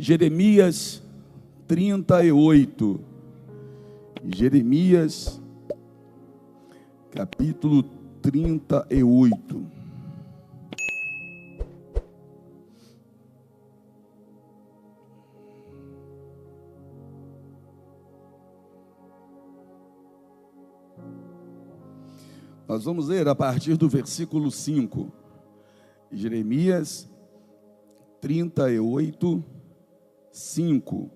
Jeremias 38. Jeremias, capítulo 38. Nós vamos ler a partir do versículo 5. Jeremias 38, 5.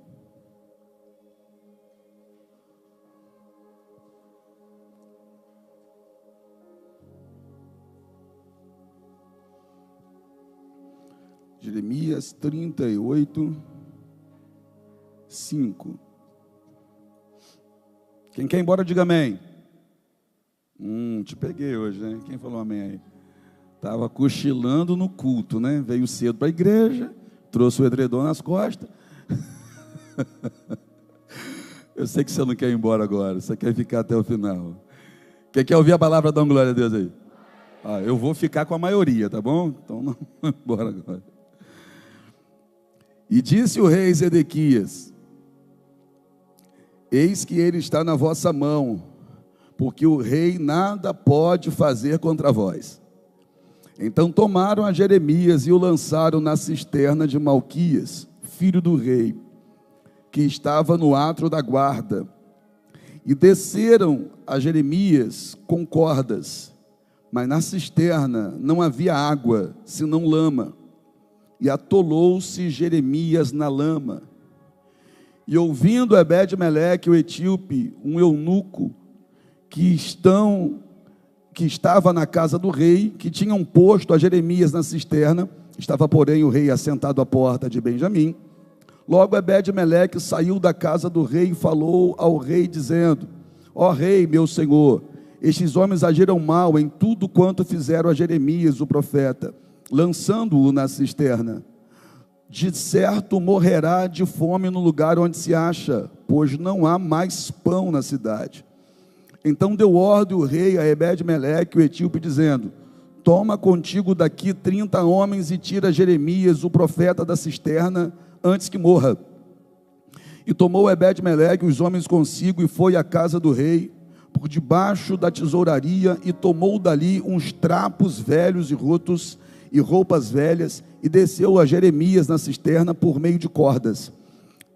Jeremias 38, 5. Quem quer ir embora, diga amém. Te peguei hoje, né? Quem falou amém aí? Estava cochilando no culto, né? Veio cedo para a igreja, trouxe o edredom nas costas. Eu sei que você não quer ir embora agora, você quer ficar até o final. Quem quer ouvir a palavra, dá uma glória a Deus aí. Eu vou ficar com a maioria, tá bom? Então não vou embora agora. E disse o rei Zedequias: eis que ele está na vossa mão, porque o rei nada pode fazer contra vós. Então tomaram a Jeremias e o lançaram na cisterna de Malquias, filho do rei, que estava no átrio da guarda. E desceram a Jeremias com cordas, mas na cisterna não havia água, senão lama. E atolou-se Jeremias na lama. E ouvindo Ebed-Meleque, o etíope, um eunuco, que estava na casa do rei, que tinham posto a Jeremias na cisterna, estava, porém, o rei assentado à porta de Benjamim. Logo Ebed-Meleque saiu da casa do rei e falou ao rei, dizendo: ó rei, meu senhor, estes homens agiram mal em tudo quanto fizeram a Jeremias, o profeta, lançando-o na cisterna. De certo morrerá de fome no lugar onde se acha, pois não há mais pão na cidade. Então deu ordem o rei a Ebed-Meleque, o etíope, dizendo: toma contigo daqui 30 homens e tira Jeremias, o profeta, da cisterna, antes que morra. E tomou Ebed-Meleque os homens consigo e foi à casa do rei, por debaixo da tesouraria, e tomou dali uns trapos velhos e rotos e roupas velhas, e desceu a Jeremias na cisterna por meio de cordas.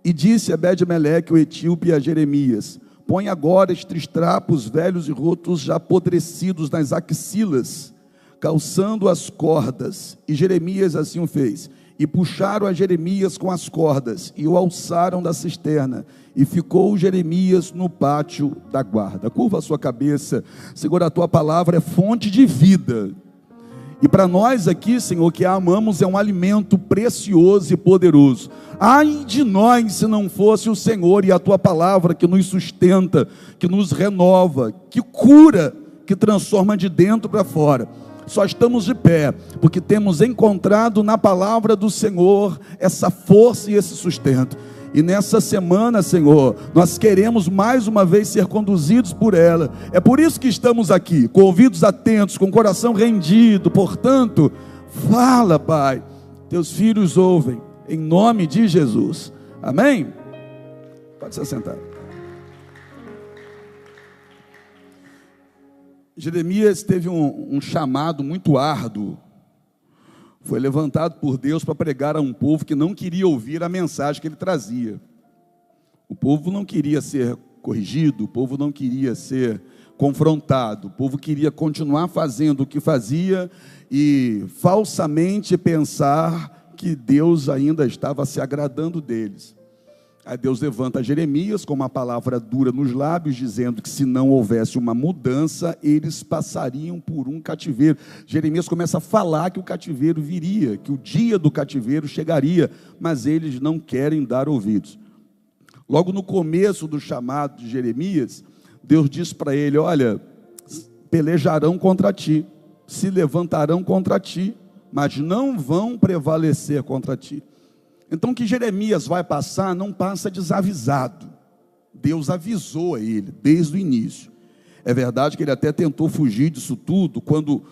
E disse Ebed-Meleque, o etíope, a Jeremias: põe agora estes trapos velhos e rotos, já apodrecidos nas axilas, calçando as cordas. E Jeremias assim o fez. E puxaram a Jeremias com as cordas, e o alçaram da cisterna, e ficou Jeremias no pátio da guarda. Curva a sua cabeça. Senhor, a tua palavra é fonte de vida. E para nós aqui, Senhor, que a amamos, é um alimento precioso e poderoso. Ai de nós se não fosse o Senhor e a tua palavra que nos sustenta, que nos renova, que cura, que transforma de dentro para fora. Só estamos de pé porque temos encontrado na palavra do Senhor essa força e esse sustento. E nessa semana, Senhor, nós queremos mais uma vez ser conduzidos por ela. É por isso que estamos aqui, com ouvidos atentos, com o coração rendido. Portanto, fala, Pai. Teus filhos ouvem, em nome de Jesus. Amém? Pode se assentar. Jeremias teve um chamado muito árduo. Foi levantado por Deus para pregar a um povo que não queria ouvir a mensagem que ele trazia. O povo não queria ser corrigido, o povo não queria ser confrontado, o povo queria continuar fazendo o que fazia e falsamente pensar que Deus ainda estava se agradando deles. Aí Deus levanta Jeremias com uma palavra dura nos lábios, dizendo que se não houvesse uma mudança, eles passariam por um cativeiro. Jeremias começa a falar que o cativeiro viria, que o dia do cativeiro chegaria, mas eles não querem dar ouvidos. Logo no começo do chamado de Jeremias, Deus diz para ele: olha, pelejarão contra ti, se levantarão contra ti, mas não vão prevalecer contra ti. Então, que Jeremias vai passar, não passa desavisado. Deus avisou a ele desde o início. É verdade que ele até tentou fugir disso tudo, quando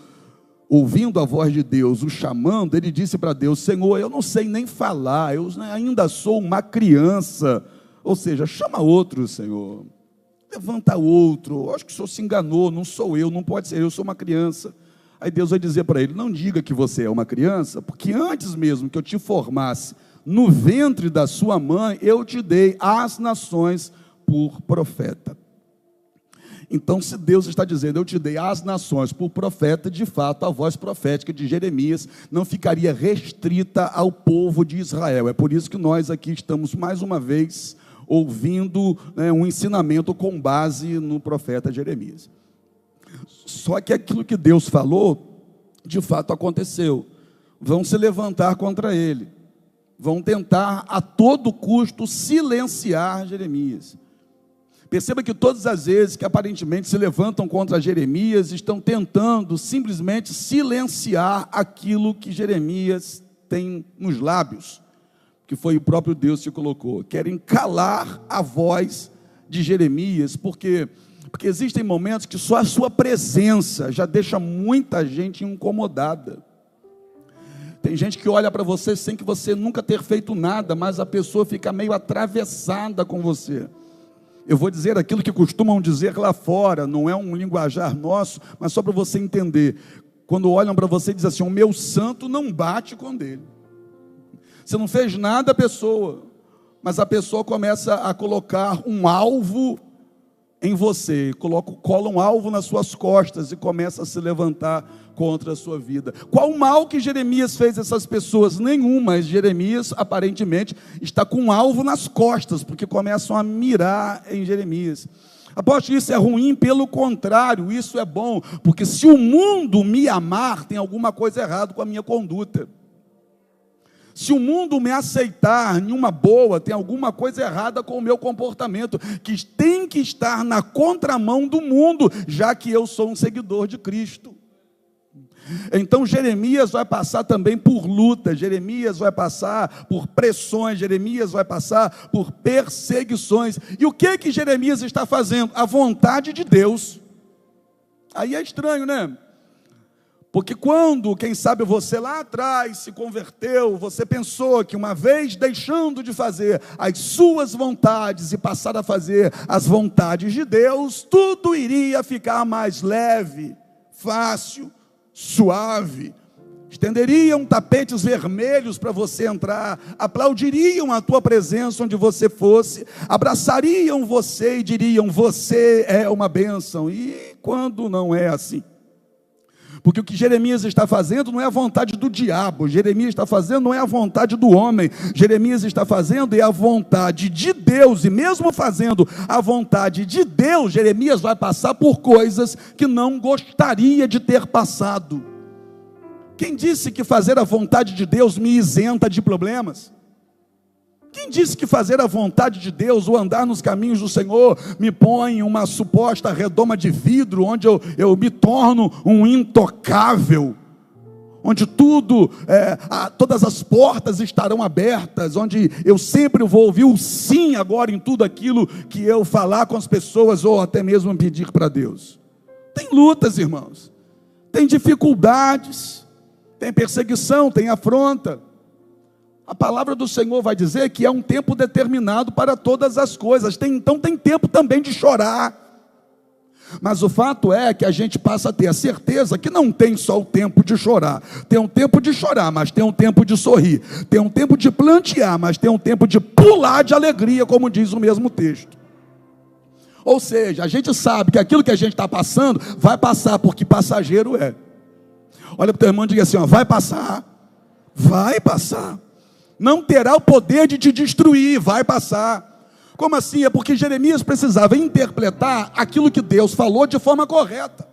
ouvindo a voz de Deus, o chamando, ele disse para Deus: Senhor, eu não sei nem falar, eu ainda sou uma criança. Ou seja, chama outro, Senhor, levanta outro. Acho que o Senhor se enganou, não sou eu, não pode ser eu sou uma criança. Aí Deus vai dizer para ele: não diga que você é uma criança, porque antes mesmo que eu te formasse no ventre da sua mãe, eu te dei às nações por profeta. Então, se Deus está dizendo, eu te dei às nações por profeta, de fato, a voz profética de Jeremias não ficaria restrita ao povo de Israel. É por isso que nós aqui estamos, mais uma vez, ouvindo um ensinamento com base no profeta Jeremias. Só que aquilo que Deus falou, de fato aconteceu. Vão se levantar contra ele. Vão tentar a todo custo silenciar Jeremias. Perceba que todas as vezes que aparentemente se levantam contra Jeremias, estão tentando simplesmente silenciar aquilo que Jeremias tem nos lábios, que foi o próprio Deus que colocou. Querem calar a voz de Jeremias, porque existem momentos que só a sua presença já deixa muita gente incomodada. Tem gente que olha para você sem que você nunca ter feito nada, mas a pessoa fica meio atravessada com você. Eu vou dizer aquilo que costumam dizer lá fora, não é um linguajar nosso, mas só para você entender. Quando olham para você e dizem assim: o meu santo não bate com o dele. Você não fez nada à pessoa, mas a pessoa começa a colocar um alvo em você, cola um alvo nas suas costas e começa a se levantar contra a sua vida. Qual o mal que Jeremias fez a essas pessoas? Nenhum, mas Jeremias aparentemente está com um alvo nas costas, porque começam a mirar em Jeremias. Apóstolo, isso é ruim? Pelo contrário, isso é bom, porque se o mundo me amar, tem alguma coisa errada com a minha conduta. Se o mundo me aceitar em uma boa, tem alguma coisa errada com o meu comportamento, que tem que estar na contramão do mundo, já que eu sou um seguidor de Cristo. Então Jeremias vai passar também por luta, Jeremias vai passar por pressões, Jeremias vai passar por perseguições. E o que Jeremias está fazendo? A vontade de Deus. Aí é estranho, né? Porque quando, quem sabe você lá atrás se converteu, você pensou que uma vez deixando de fazer as suas vontades e passar a fazer as vontades de Deus, tudo iria ficar mais leve, fácil, suave. Estenderiam tapetes vermelhos para você entrar, aplaudiriam a tua presença onde você fosse, abraçariam você e diriam: você é uma bênção. E quando não é assim? Porque o que Jeremias está fazendo não é a vontade do diabo, Jeremias está fazendo não é a vontade do homem, Jeremias está fazendo é a vontade de Deus. E mesmo fazendo a vontade de Deus, Jeremias vai passar por coisas que não gostaria de ter passado. Quem disse que fazer a vontade de Deus me isenta de problemas? Quem disse que fazer a vontade de Deus, ou andar nos caminhos do Senhor, me põe em uma suposta redoma de vidro, onde eu me torno um intocável, onde todas as portas estarão abertas, onde eu sempre vou ouvir o sim agora em tudo aquilo que eu falar com as pessoas, ou até mesmo pedir para Deus? Tem lutas, irmãos, tem dificuldades, tem perseguição, tem afronta. A palavra do Senhor vai dizer que é um tempo determinado para todas as coisas. Então tem tempo também de chorar. Mas o fato é que a gente passa a ter a certeza que não tem só o tempo de chorar. Tem um tempo de chorar, mas tem um tempo de sorrir. Tem um tempo de plantear, mas tem um tempo de pular de alegria, como diz o mesmo texto. Ou seja, a gente sabe que aquilo que a gente está passando, vai passar, porque passageiro é. Olha para o teu irmão e diga assim: ó, vai passar. Vai passar. Não terá o poder de te destruir, vai passar. Como assim? É porque Jeremias precisava interpretar aquilo que Deus falou de forma correta.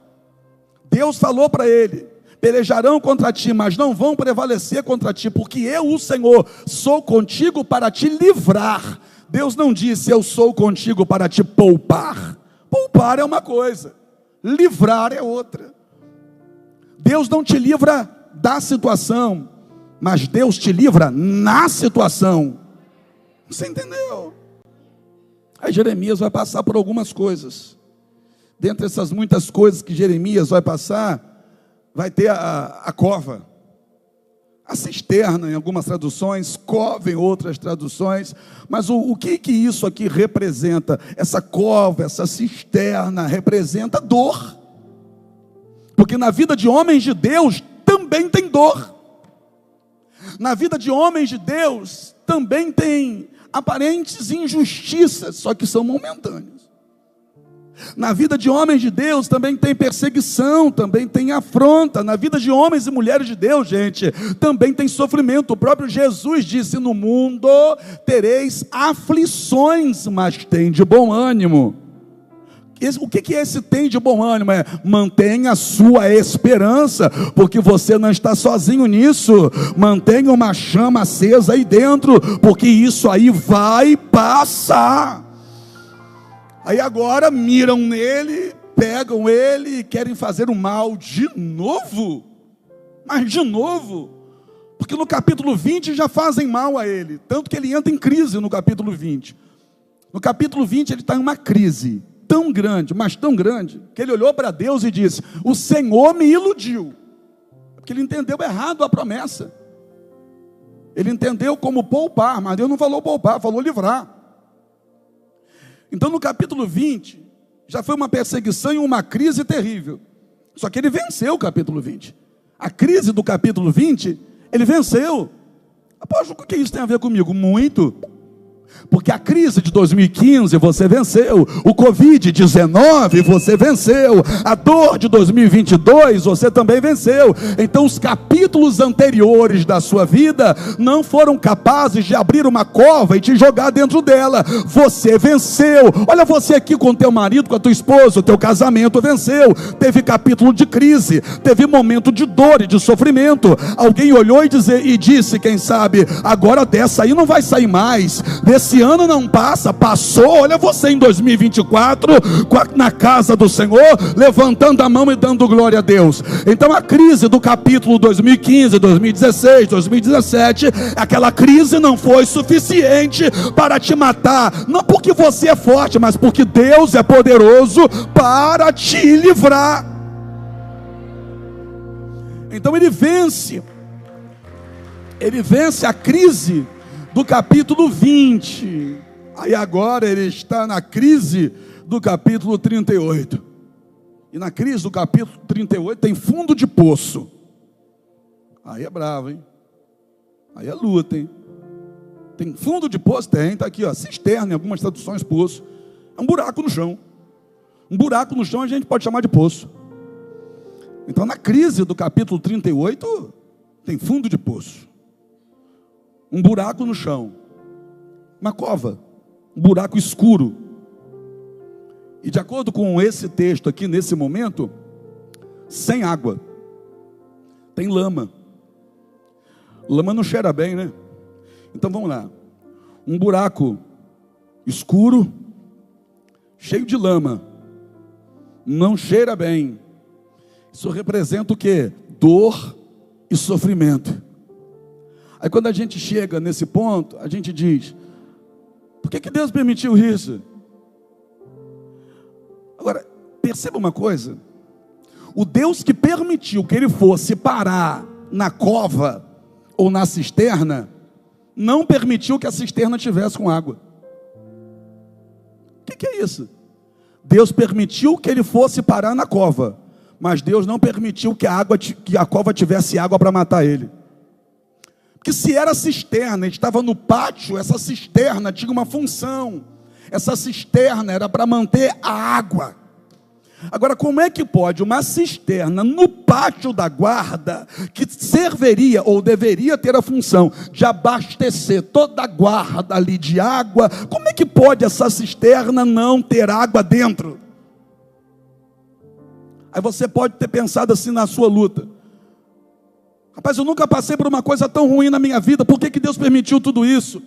Deus falou para ele: pelejarão contra ti, mas não vão prevalecer contra ti, porque eu, o Senhor, sou contigo para te livrar. Deus não disse: eu sou contigo para te poupar. Poupar é uma coisa, livrar é outra. Deus não te livra da situação, mas Deus te livra na situação. Você entendeu? Aí Jeremias vai passar por algumas coisas. Dentre essas muitas coisas que Jeremias vai passar, vai ter a cova, a cisterna em algumas traduções, cova em outras traduções, mas o que isso aqui representa? Essa cova, essa cisterna representa dor, porque na vida de homens de Deus também tem dor, na vida de homens de Deus também tem aparentes injustiças, só que são momentâneas. Na vida de homens de Deus também tem perseguição, também tem afronta. Na vida de homens e mulheres de Deus, gente, também tem sofrimento. O próprio Jesus disse: no mundo tereis aflições, mas tem de bom ânimo. O que é esse tem de bom ânimo? É: mantenha a sua esperança, porque você não está sozinho nisso. Mantenha uma chama acesa aí dentro, porque isso aí vai passar. Aí agora miram nele, pegam ele e querem fazer o mal de novo. Mas de novo, porque no capítulo 20 já fazem mal a ele, tanto que ele entra em crise no capítulo 20. No capítulo 20 ele está em uma crise tão grande, mas tão grande, que ele olhou para Deus e disse: o Senhor me iludiu, porque ele entendeu errado a promessa. Ele entendeu como poupar, mas Deus não falou poupar, falou livrar. Então no capítulo 20, já foi uma perseguição e uma crise terrível. Só que ele venceu o capítulo 20. A crise do capítulo 20, ele venceu. Apóstolo, o que isso tem a ver comigo? Muito. Porque a crise de 2015 você venceu, o Covid-19 você venceu, a dor de 2022 você também venceu. Então os capítulos anteriores da sua vida não foram capazes de abrir uma cova e te jogar dentro dela. Você venceu. Olha você aqui com teu marido, com a tua esposa, o teu casamento venceu. Teve capítulo de crise, teve momento de dor e de sofrimento. Alguém olhou e disse, quem sabe, agora dessa aí não vai sair mais, esse ano não passa, passou. Olha você em 2024 na casa do Senhor, levantando a mão e dando glória a Deus. Então a crise do capítulo 2015, 2016, 2017, aquela crise não foi suficiente para te matar, não porque você é forte, mas porque Deus é poderoso para te livrar. Então ele vence a crise do capítulo 20, aí agora ele está na crise do capítulo 38, e na crise do capítulo 38 tem fundo de poço, aí é bravo, hein? Aí é luta, hein? Tem fundo de poço? Tem, está aqui, ó, cisterna, em algumas traduções poço, é um buraco no chão a gente pode chamar de poço. Então na crise do capítulo 38 tem fundo de poço, um buraco no chão, uma cova, um buraco escuro. E de acordo com esse texto aqui, nesse momento, sem água, tem lama. Lama não cheira bem, né? Então vamos lá, um buraco escuro, cheio de lama, não cheira bem. Isso representa o quê? Dor e sofrimento. Aí quando a gente chega nesse ponto, a gente diz: por que Deus permitiu isso? Agora, perceba uma coisa: o Deus que permitiu que ele fosse parar na cova ou na cisterna, não permitiu que a cisterna tivesse com água. O que é isso? Deus permitiu que ele fosse parar na cova, mas Deus não permitiu que a cova tivesse água para matar ele. Porque se era cisterna, ele estava no pátio, essa cisterna tinha uma função. Essa cisterna era para manter a água. Agora, como é que pode uma cisterna no pátio da guarda, que serviria ou deveria ter a função de abastecer toda a guarda ali de água, como é que pode essa cisterna não ter água dentro? Aí você pode ter pensado assim na sua luta: rapaz, eu nunca passei por uma coisa tão ruim na minha vida, por que Deus permitiu tudo isso?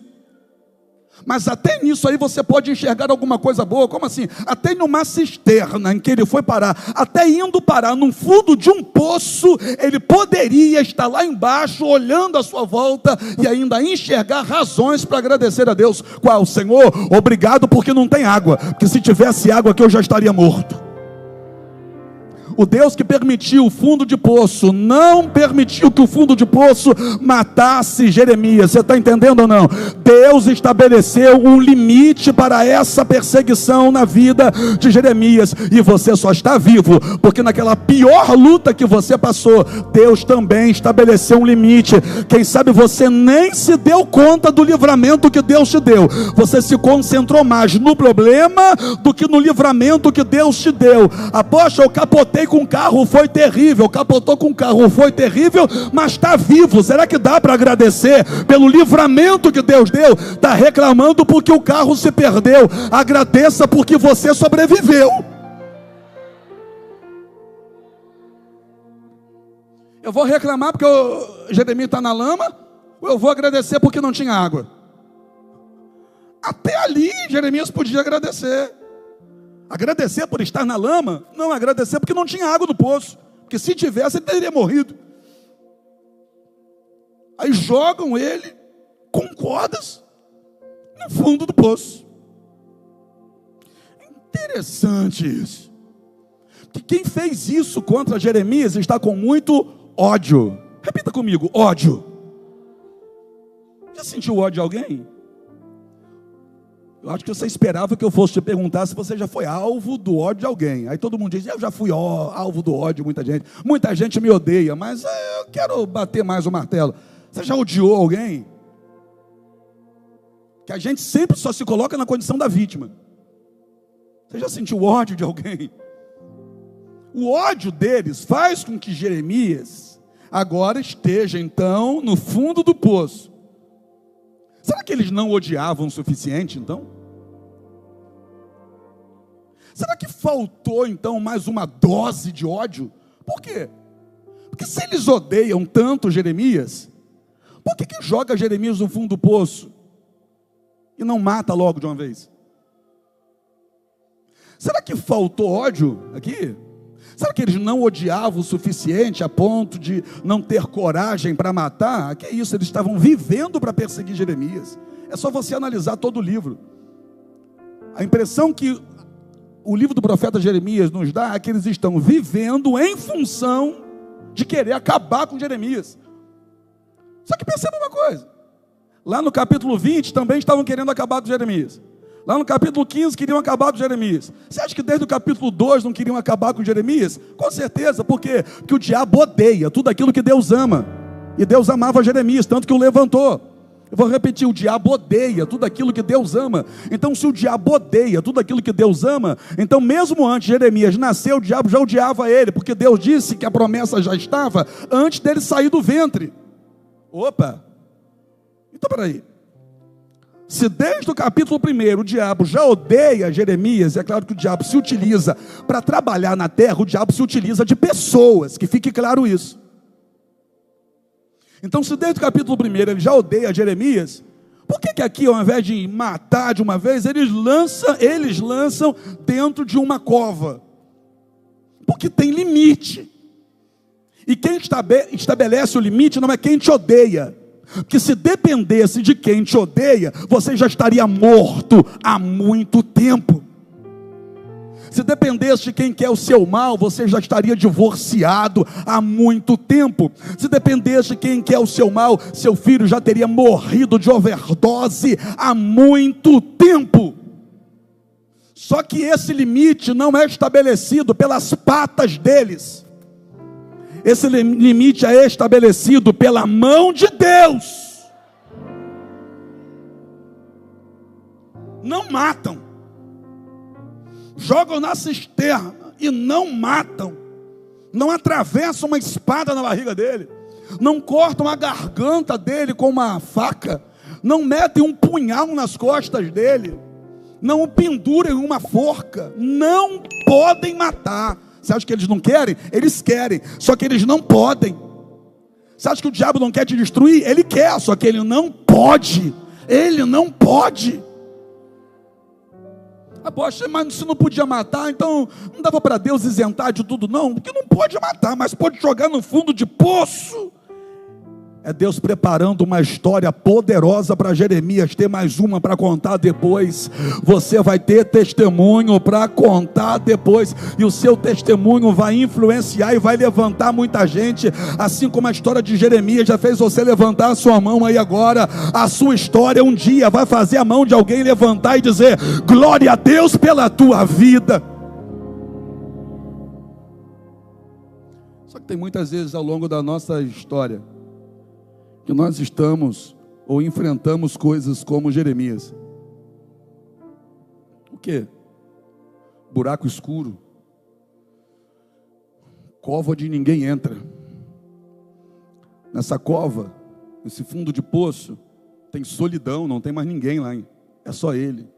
Mas até nisso aí você pode enxergar alguma coisa boa. Como assim? Até numa cisterna em que ele foi parar, até indo parar num fundo de um poço, ele poderia estar lá embaixo, olhando à sua volta, e ainda enxergar razões para agradecer a Deus. Qual? Senhor, obrigado porque não tem água, porque se tivesse água aqui eu já estaria morto. O Deus que permitiu o fundo de poço, não permitiu que o fundo de poço matasse Jeremias. Você está entendendo ou não? Deus estabeleceu um limite para essa perseguição na vida de Jeremias. E você só está vivo porque naquela pior luta que você passou, Deus também estabeleceu um limite. Quem sabe você nem se deu conta do livramento que Deus te deu. Você se concentrou mais no problema do que no livramento que Deus te deu. Apóstolo, eu capotei com o carro, foi terrível. Capotou com o carro, foi terrível, mas está vivo. Será que dá para agradecer pelo livramento que Deus deu? Está reclamando porque o carro se perdeu. Agradeça porque você sobreviveu. Eu vou reclamar porque o Jeremias está na lama, ou eu vou agradecer porque não tinha água? Até ali Jeremias podia agradecer. Agradecer por estar na lama? Não, agradecer porque não tinha água no poço. Porque se tivesse, ele teria morrido. Aí jogam ele com cordas no fundo do poço. Interessante isso. Que quem fez isso contra Jeremias está com muito ódio. Repita comigo, ódio. Já sentiu ódio de alguém? Eu acho que você esperava que eu fosse te perguntar se você já foi alvo do ódio de alguém. Aí todo mundo diz, eu já fui alvo do ódio de muita gente. Muita gente me odeia, mas eu quero bater mais o martelo. Você já odiou alguém? Que a gente sempre só se coloca na condição da vítima. Você já sentiu ódio de alguém? O ódio deles faz com que Jeremias agora esteja então no fundo do poço. Será que eles não odiavam o suficiente então? Será que faltou então mais uma dose de ódio? Por quê? Porque se eles odeiam tanto Jeremias, por que joga Jeremias no fundo do poço e não mata logo de uma vez? Será que faltou ódio aqui? Será que eles não odiavam o suficiente a ponto de não ter coragem para matar? Que é isso, eles estavam vivendo para perseguir Jeremias. É só você analisar todo o livro. A impressão que o livro do profeta Jeremias nos dá é que eles estão vivendo em função de querer acabar com Jeremias. Só que perceba uma coisa, lá no capítulo 20 também estavam querendo acabar com Jeremias. Lá no capítulo 15 queriam acabar com Jeremias. Você acha que desde o capítulo 2 não queriam acabar com Jeremias? Com certeza, por quê? Porque o diabo odeia tudo aquilo que Deus ama. E Deus amava Jeremias, tanto que o levantou. Eu vou repetir, o diabo odeia tudo aquilo que Deus ama. Então se o diabo odeia tudo aquilo que Deus ama, então mesmo antes de Jeremias nascer, o diabo já odiava ele, porque Deus disse que a promessa já estava antes dele sair do ventre. Opa! Então peraí. Se desde o capítulo 1 o diabo já odeia Jeremias, é claro que o diabo se utiliza para trabalhar na terra, o diabo se utiliza de pessoas, que fique claro isso. Então se desde o capítulo 1 ele já odeia Jeremias, por que aqui ao invés de matar de uma vez, eles lançam dentro de uma cova? Porque tem limite. E quem estabelece o limite não é quem te odeia. Porque se dependesse de quem te odeia, você já estaria morto há muito tempo. Se dependesse de quem quer o seu mal, você já estaria divorciado há muito tempo. Se dependesse de quem quer o seu mal, seu filho já teria morrido de overdose há muito tempo. Só que esse limite não é estabelecido pelas patas deles. Esse limite é estabelecido pela mão de Deus. Não matam. Jogam na cisterna e não matam. Não atravessam uma espada na barriga dele. Não cortam a garganta dele com uma faca. Não metem um punhal nas costas dele. Não o penduram em uma forca. Não podem matar. Você acha que eles não querem? Eles querem, só que eles não podem. Você acha que o diabo não quer te destruir? Ele quer, só que ele não pode. Ele não pode. Poxa, mas se não podia matar, então não dava para Deus isentar de tudo não? Porque não pode matar, mas pode jogar no fundo de poço. É Deus preparando uma história poderosa para Jeremias ter mais uma para contar depois. Você vai ter testemunho para contar depois, e o seu testemunho vai influenciar e vai levantar muita gente, assim como a história de Jeremias já fez você levantar a sua mão aí agora. A sua história um dia vai fazer a mão de alguém levantar e dizer: glória a Deus pela tua vida. Só que tem muitas vezes ao longo da nossa história que nós estamos ou enfrentamos coisas como Jeremias. O quê? Buraco escuro, cova onde ninguém entra. Nessa cova, nesse fundo de poço, tem solidão, não tem mais ninguém lá, hein? É só ele.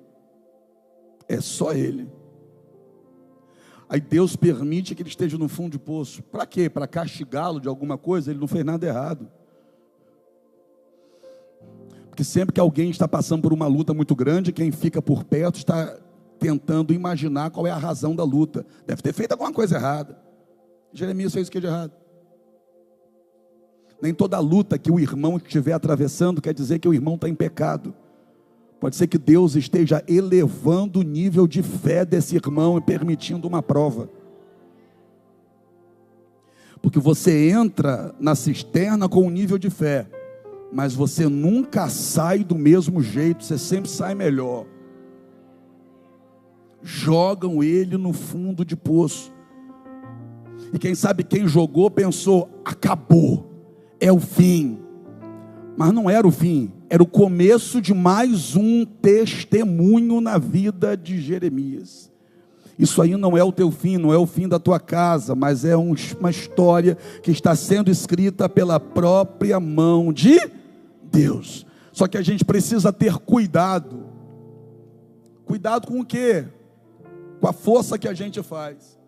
É só ele. Aí Deus permite que ele esteja no fundo de poço. Para quê? Para castigá-lo de alguma coisa? Ele não fez nada errado. Porque sempre que alguém está passando por uma luta muito grande, quem fica por perto está tentando imaginar qual é a razão da luta. Deve ter feito alguma coisa errada. Jeremias fez o que de errado? Nem toda luta que o irmão estiver atravessando quer dizer que o irmão está em pecado. Pode ser que Deus esteja elevando o nível de fé desse irmão e permitindo uma prova. Porque você entra na cisterna com um nível de fé, mas você nunca sai do mesmo jeito, você sempre sai melhor. Jogam ele no fundo de poço. E quem sabe quem jogou pensou: acabou, é o fim. Mas não era o fim, era o começo de mais um testemunho na vida de Jeremias. Isso aí não é o teu fim, não é o fim da tua casa, mas é uma história que está sendo escrita pela própria mão de Deus. Só que a gente precisa ter cuidado. Cuidado com o quê? Com a força que a gente faz.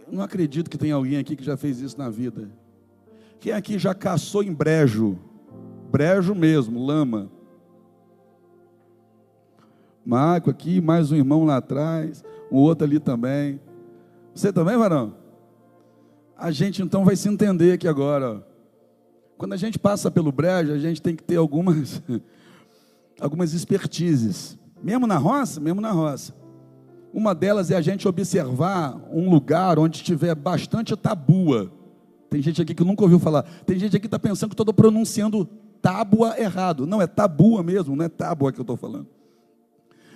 Eu não acredito que tem alguém aqui que já fez isso na vida. Quem aqui já caçou em brejo? Brejo mesmo, lama. Marco aqui, mais um irmão lá atrás, um outro ali também. Você também, varão? A gente então vai se entender aqui agora, ó. Quando a gente passa pelo brejo, a gente tem que ter algumas expertises. Mesmo na roça, Uma delas é a gente observar um lugar onde tiver bastante tabua. Tem gente aqui que nunca ouviu falar. Tem gente aqui que está pensando que estou pronunciando tábua errado. Não, é tabua mesmo, não é tábua que eu estou falando.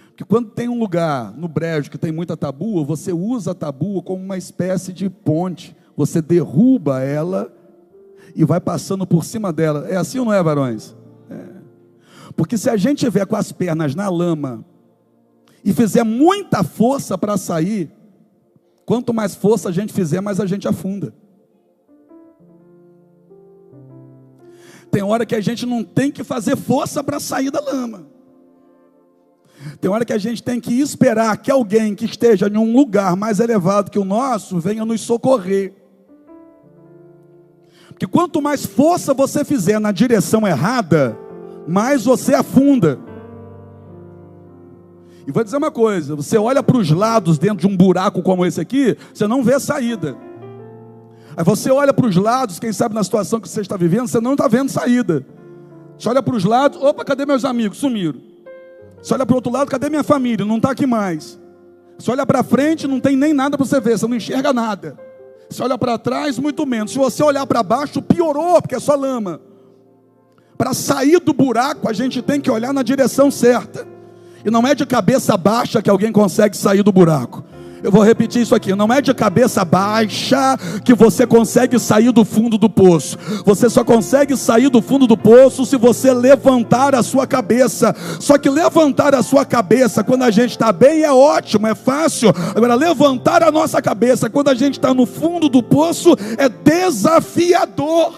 Porque quando tem um lugar no brejo que tem muita tabua, você usa a tabua como uma espécie de ponte. Você derruba ela e vai passando por cima dela. É assim ou não é, varões? É. Porque se a gente estiver com as pernas na lama e fizer muita força para sair, quanto mais força a gente fizer, mais a gente afunda. Tem hora que a gente não tem que fazer força para sair da lama. Tem hora que a gente tem que esperar que alguém que esteja em um lugar mais elevado que o nosso venha nos socorrer. Porque quanto mais força você fizer na direção errada, mais você afunda. E vou dizer uma coisa: você olha para os lados dentro de um buraco como esse aqui, você não vê a saída. Aí você olha para os lados, quem sabe na situação que você está vivendo, você não está vendo saída. Você olha para os lados: opa, cadê meus amigos? Sumiram. Você olha para o outro lado: cadê minha família? Não está aqui mais. Você olha para frente, não tem nem nada para você ver, você não enxerga nada. Você olha para trás, muito menos. Se você olhar para baixo, piorou, porque é só lama. Para sair do buraco, a gente tem que olhar na direção certa. E não é de cabeça baixa que alguém consegue sair do buraco. Eu vou repetir isso aqui: não é de cabeça baixa que você consegue sair do fundo do poço. Você só consegue sair do fundo do poço se você levantar a sua cabeça. Só que levantar a sua cabeça quando a gente está bem é ótimo, é fácil. Agora, levantar a nossa cabeça quando a gente está no fundo do poço é desafiador.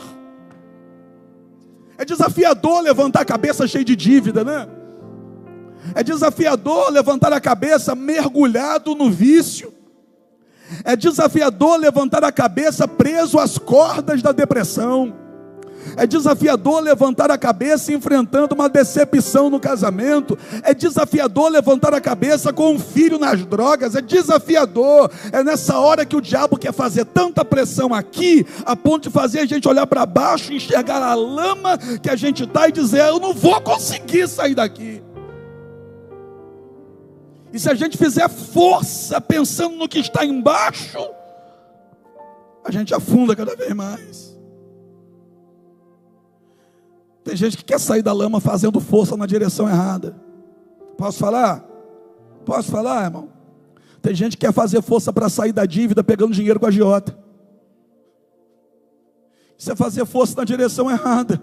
É desafiador levantar a cabeça cheio de dívida, né? É desafiador levantar a cabeça mergulhado no vício. É desafiador levantar a cabeça preso às cordas da depressão. É desafiador levantar a cabeça enfrentando uma decepção no casamento. É desafiador levantar a cabeça com um filho nas drogas. É desafiador. É nessa hora que o diabo quer fazer tanta pressão aqui, a ponto de fazer a gente olhar para baixo, enxergar a lama que a gente está e dizer: eu não vou conseguir sair daqui. E se a gente fizer força pensando no que está embaixo, a gente afunda cada vez mais. Tem gente que quer sair da lama fazendo força na direção errada. Posso falar? Posso falar, irmão? Tem gente que quer fazer força para sair da dívida pegando dinheiro com a agiota. Isso é fazer força na direção errada.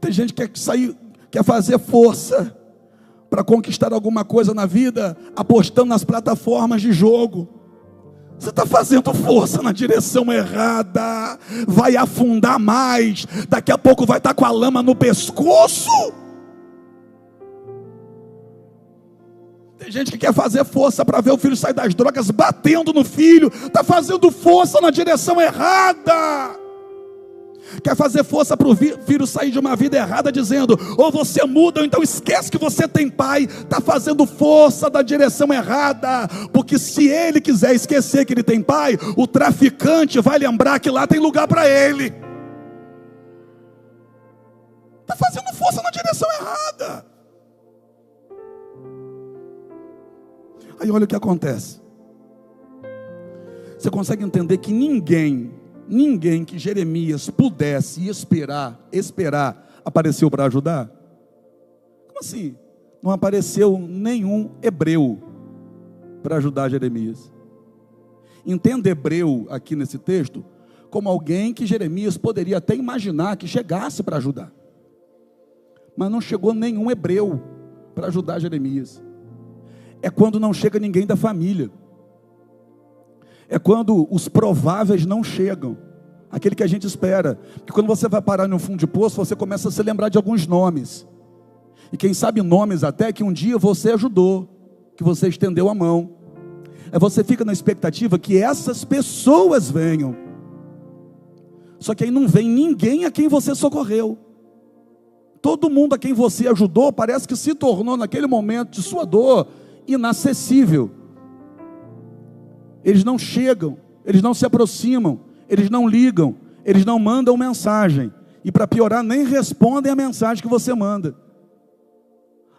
Tem gente que quer fazer força para conquistar alguma coisa na vida apostando nas plataformas de jogo. Você está fazendo força na direção errada. Vai afundar mais. Daqui a pouco vai estar com a lama no pescoço. Tem gente que quer fazer força para ver o filho sair das drogas batendo no filho. Está fazendo força na direção errada. Quer fazer força para o filho sair de uma vida errada, dizendo: ou você muda, ou então esquece que você tem pai. Está fazendo força da direção errada, porque se ele quiser esquecer que ele tem pai, o traficante vai lembrar que lá tem lugar para ele. Está fazendo força na direção errada. Aí olha o que acontece. Você consegue entender que ninguém que Jeremias pudesse esperar, apareceu para ajudar? Como assim? Não apareceu nenhum hebreu para ajudar Jeremias. Entenda hebreu aqui nesse texto como alguém que Jeremias poderia até imaginar que chegasse para ajudar. Mas não chegou nenhum hebreu para ajudar Jeremias. É quando não chega ninguém da família. É quando os prováveis não chegam, aquele que a gente espera. Porque quando você vai parar no fundo de poço, você começa a se lembrar de alguns nomes. E quem sabe nomes até que um dia você ajudou, que você estendeu a mão. Aí você fica na expectativa que essas pessoas venham. Só que aí não vem ninguém a quem você socorreu. Todo mundo a quem você ajudou parece que se tornou naquele momento de sua dor inacessível. Eles não chegam, eles não se aproximam, eles não ligam, eles não mandam mensagem. E para piorar, nem respondem a mensagem que você manda.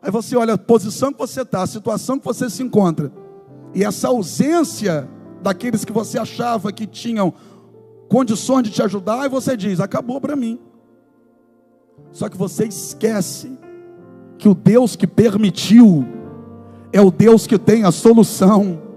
Aí você olha a posição que você está, a situação que você se encontra. E essa ausência daqueles que você achava que tinham condições de te ajudar, e você diz: acabou para mim. Só que você esquece que o Deus que permitiu é o Deus que tem a solução.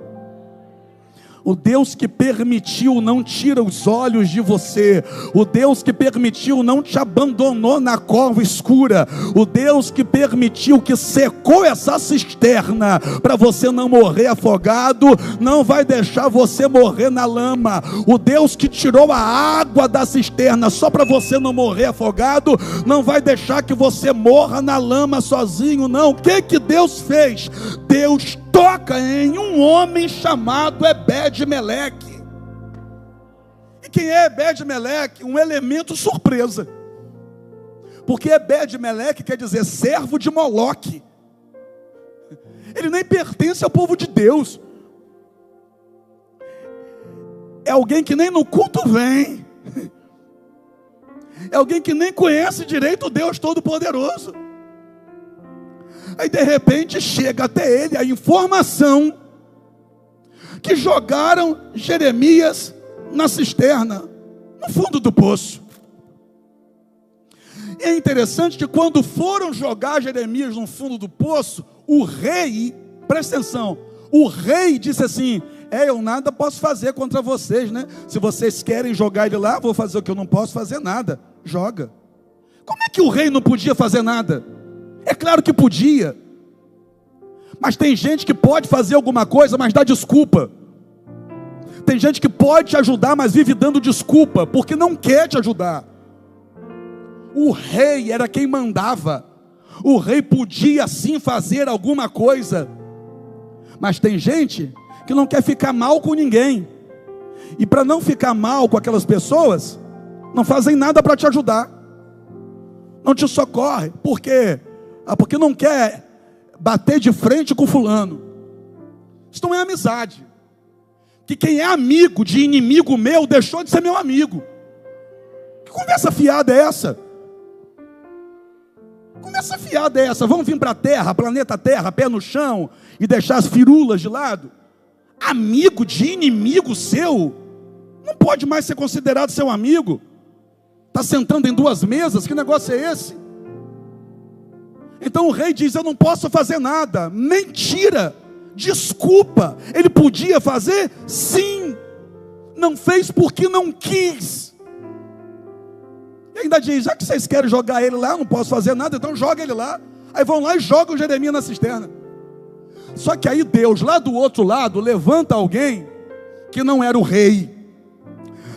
O Deus que permitiu não tira os olhos de você. O Deus que permitiu não te abandonou na cova escura. O Deus que permitiu, que secou essa cisterna para você não morrer afogado, não vai deixar você morrer na lama. O Deus que tirou a água da cisterna só para você não morrer afogado, não vai deixar que você morra na lama sozinho, não. O que Deus fez? Deus toca em um homem chamado Ebed-Meleque. E quem é Ebed-Meleque? Um elemento surpresa. Porque Ebed-Meleque quer dizer servo de Moloque. Ele nem pertence ao povo de Deus. É alguém que nem no culto vem. É alguém que nem conhece direito o Deus Todo-Poderoso. Aí de repente chega até ele a informação que jogaram Jeremias na cisterna, no fundo do poço. E é interessante que quando foram jogar Jeremias no fundo do poço, o rei, presta atenção, o rei disse assim: eu nada posso fazer contra vocês, né? Se vocês querem jogar ele lá, vou fazer o que eu não posso fazer nada. Joga. Como é que o rei não podia fazer nada? É claro que podia. Mas tem gente que pode fazer alguma coisa, mas dá desculpa. Tem gente que pode te ajudar, mas vive dando desculpa, porque não quer te ajudar. O rei era quem mandava. O rei podia sim fazer alguma coisa. Mas tem gente que não quer ficar mal com ninguém. E para não ficar mal com aquelas pessoas, não fazem nada para te ajudar, não te socorre. Por quê? Porque não quer bater de frente com fulano. Isso não é amizade. Que quem é amigo de inimigo meu deixou de ser meu amigo. Que conversa fiada é essa? Conversa fiada é essa? Vamos vir para a Terra, planeta Terra, pé no chão, e deixar as firulas de lado? Amigo de inimigo seu não pode mais ser considerado seu amigo. Está sentando em duas mesas, que negócio é esse? Então o rei diz: eu não posso fazer nada. Mentira, desculpa. Ele podia fazer? Sim. Não fez porque não quis. E ainda diz: já que vocês querem jogar ele lá, eu não posso fazer nada, então joga ele lá. Aí vão lá e jogam Jeremias na cisterna. Só que aí Deus, lá do outro lado, levanta alguém que não era o rei.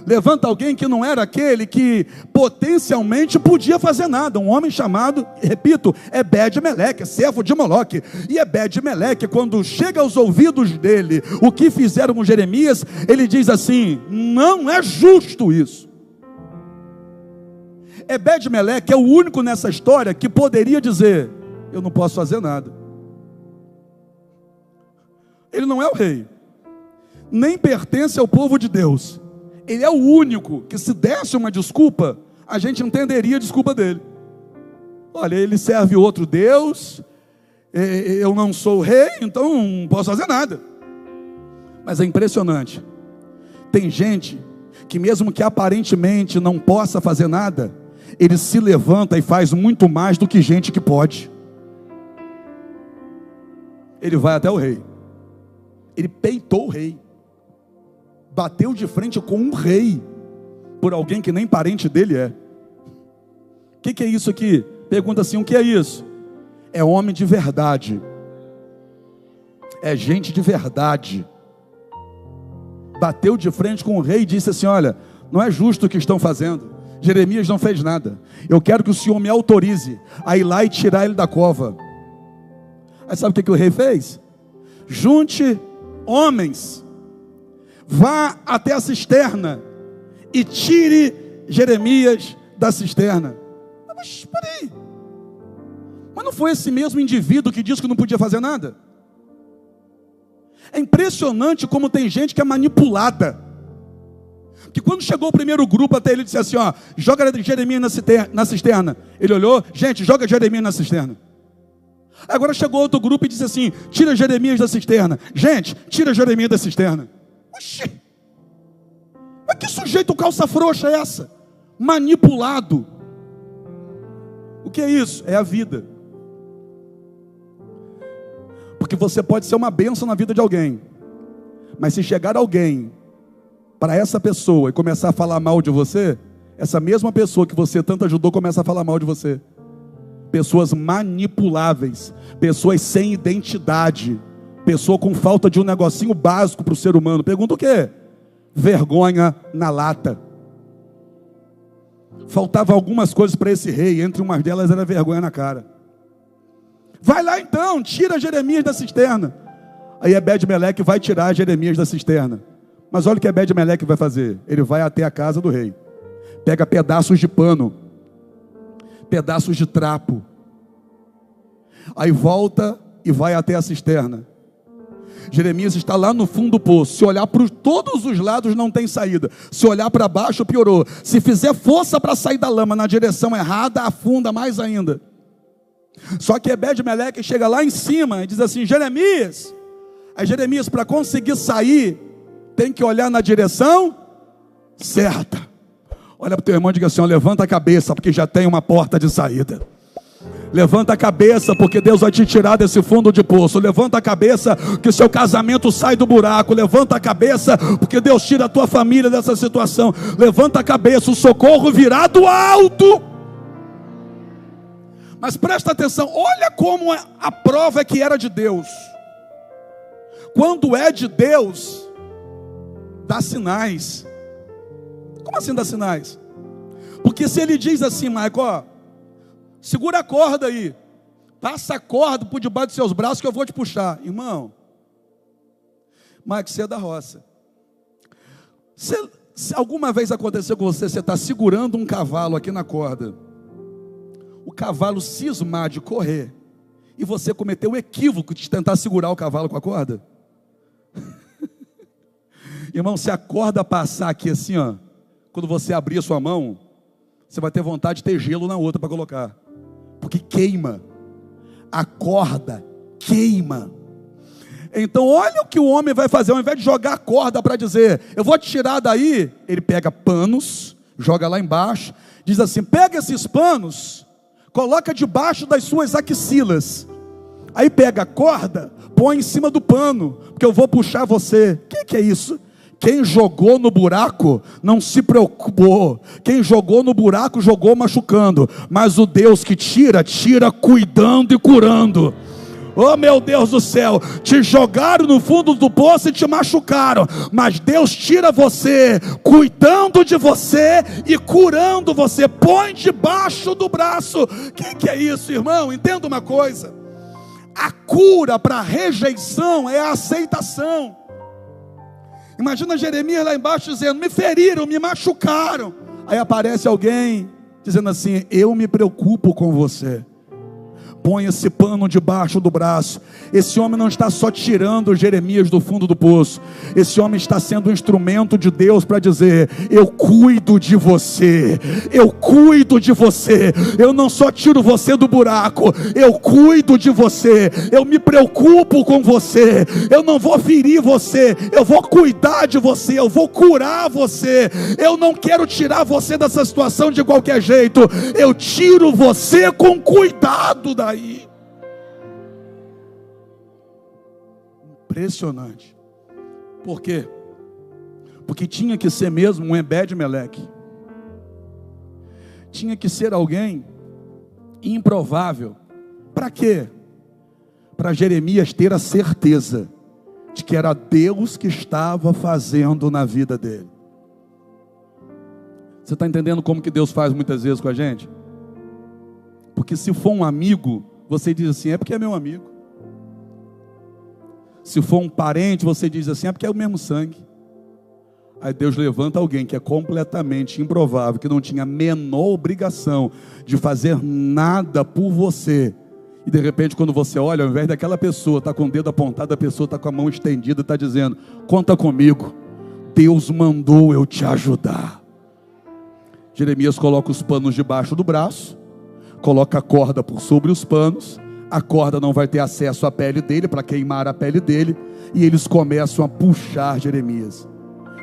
Levanta alguém que não era aquele que potencialmente podia fazer nada. Um homem chamado, repito, Ebed-Meleque, servo de Moloque. E Ebed-Meleque, quando chega aos ouvidos dele o que fizeram com Jeremias, ele diz assim: não é justo isso. Ebed-Meleque é o único nessa história que poderia dizer: eu não posso fazer nada. Ele não é o rei, nem pertence ao povo de Deus. Ele é o único que, se desse uma desculpa, a gente entenderia a desculpa dele. Olha, ele serve outro Deus, eu não sou o rei, então não posso fazer nada. Mas é impressionante. Tem gente que, mesmo que aparentemente não possa fazer nada, ele se levanta e faz muito mais do que gente que pode. Ele vai até o rei. Ele peitou o rei. Bateu de frente com um rei, por alguém que nem parente dele é. O que é isso aqui? Pergunta assim: o que é isso? É homem de verdade, é gente de verdade. Bateu de frente com o rei e disse assim: olha, não é justo o que estão fazendo. Jeremias não fez nada. Eu quero que o senhor me autorize a ir lá e tirar ele da cova. Aí sabe o que o rei fez? Junte homens, vá até a cisterna e tire Jeremias da cisterna. Mas espera aí, mas não foi esse mesmo indivíduo que disse que não podia fazer nada? É impressionante como tem gente que é manipulada. Que quando chegou o primeiro grupo até ele, disse assim: ó, joga Jeremias na cisterna. Ele olhou: gente, joga Jeremias na cisterna. Agora chegou outro grupo e disse assim: tira Jeremias da cisterna. Gente, tira Jeremias da cisterna. Oxi, mas que sujeito calça frouxa é essa? Manipulado. O que é isso? É a vida. Porque você pode ser uma bênção na vida de alguém, mas se chegar alguém para essa pessoa e começar a falar mal de você, essa mesma pessoa que você tanto ajudou começa a falar mal de você. Pessoas manipuláveis, pessoas sem identidade, pessoa com falta de um negocinho básico para o ser humano. Pergunta o quê? Vergonha na lata. Faltava algumas coisas para esse rei, entre umas delas era vergonha na cara. Vai lá então, tira Jeremias da cisterna. Aí Ebed-Meleque vai tirar Jeremias da cisterna. Mas olha o que Ebed-Meleque vai fazer. Ele vai até a casa do rei, pega pedaços de pano, pedaços de trapo, aí volta e vai até a cisterna. Jeremias está lá no fundo do poço. Se olhar para todos os lados não tem saída. Se olhar para baixo piorou. Se fizer força para sair da lama na direção errada, afunda mais ainda. Só que Ebed-Meleque chega lá em cima e diz assim: Jeremias. Aí Jeremias, para conseguir sair, tem que olhar na direção certa. Olha para o teu irmão e diga assim: ó, levanta a cabeça, porque já tem uma porta de saída. Levanta a cabeça, porque Deus vai te tirar desse fundo de poço. Levanta a cabeça, que seu casamento sai do buraco. Levanta a cabeça, porque Deus tira a tua família dessa situação. Levanta a cabeça, o socorro virá do alto. Mas presta atenção, olha como a prova é que era de Deus. Quando é de Deus, dá sinais. Como assim dá sinais? Porque se ele diz assim: Maico, ó, segura a corda aí, passa a corda por debaixo dos seus braços que eu vou te puxar. Irmão, Maico, você é da roça. Você Se alguma vez aconteceu com você, você está segurando um cavalo aqui na corda, o cavalo cismar de correr, e você cometeu o equívoco de tentar segurar o cavalo com a corda? Irmão, se a corda passar aqui assim, ó, quando você abrir a sua mão, você vai ter vontade de ter gelo na outra para colocar, porque queima, a corda queima. Então olha o que o homem vai fazer, ao invés de jogar a corda para dizer, eu vou te tirar daí, ele pega panos, joga lá embaixo, diz assim, pega esses panos, coloca debaixo das suas axilas, aí pega a corda, põe em cima do pano, porque eu vou puxar você. O que é isso? Quem jogou no buraco não se preocupou, quem jogou no buraco jogou machucando, mas o Deus que tira, tira cuidando e curando. Oh meu Deus do céu, te jogaram no fundo do poço e te machucaram, mas Deus tira você, cuidando de você e curando você, põe debaixo do braço. O que é isso, irmão? Entenda uma coisa, a cura para a rejeição é a aceitação. Imagina Jeremias lá embaixo dizendo, me feriram, me machucaram, aí aparece alguém dizendo assim, eu me preocupo com você, põe esse pano debaixo do braço. Esse homem não está só tirando Jeremias do fundo do poço, esse homem está sendo um instrumento de Deus para dizer, eu cuido de você, eu cuido de você, eu não só tiro você do buraco, eu cuido de você, eu me preocupo com você, eu não vou ferir você, eu vou cuidar de você, eu vou curar você, eu não quero tirar você dessa situação de qualquer jeito, eu tiro você com cuidado daí. Impressionante. Por quê? Porque tinha que ser mesmo um Ebed-Meleque. Tinha que ser alguém improvável. Para quê? Para Jeremias ter a certeza de que era Deus que estava fazendo na vida dele. Você está entendendo como que Deus faz muitas vezes com a gente? Porque se for um amigo, você diz assim, é porque é meu amigo. Se for um parente, você diz assim, é porque é o mesmo sangue. Aí Deus levanta alguém que é completamente improvável, que não tinha a menor obrigação de fazer nada por você. E de repente quando você olha, ao invés daquela pessoa estar com o dedo apontado, a pessoa está com a mão estendida, está dizendo, conta comigo, Deus mandou eu te ajudar. Jeremias coloca os panos debaixo do braço, coloca a corda por sobre os panos, a corda não vai ter acesso à pele dele, para queimar a pele dele, e eles começam a puxar Jeremias.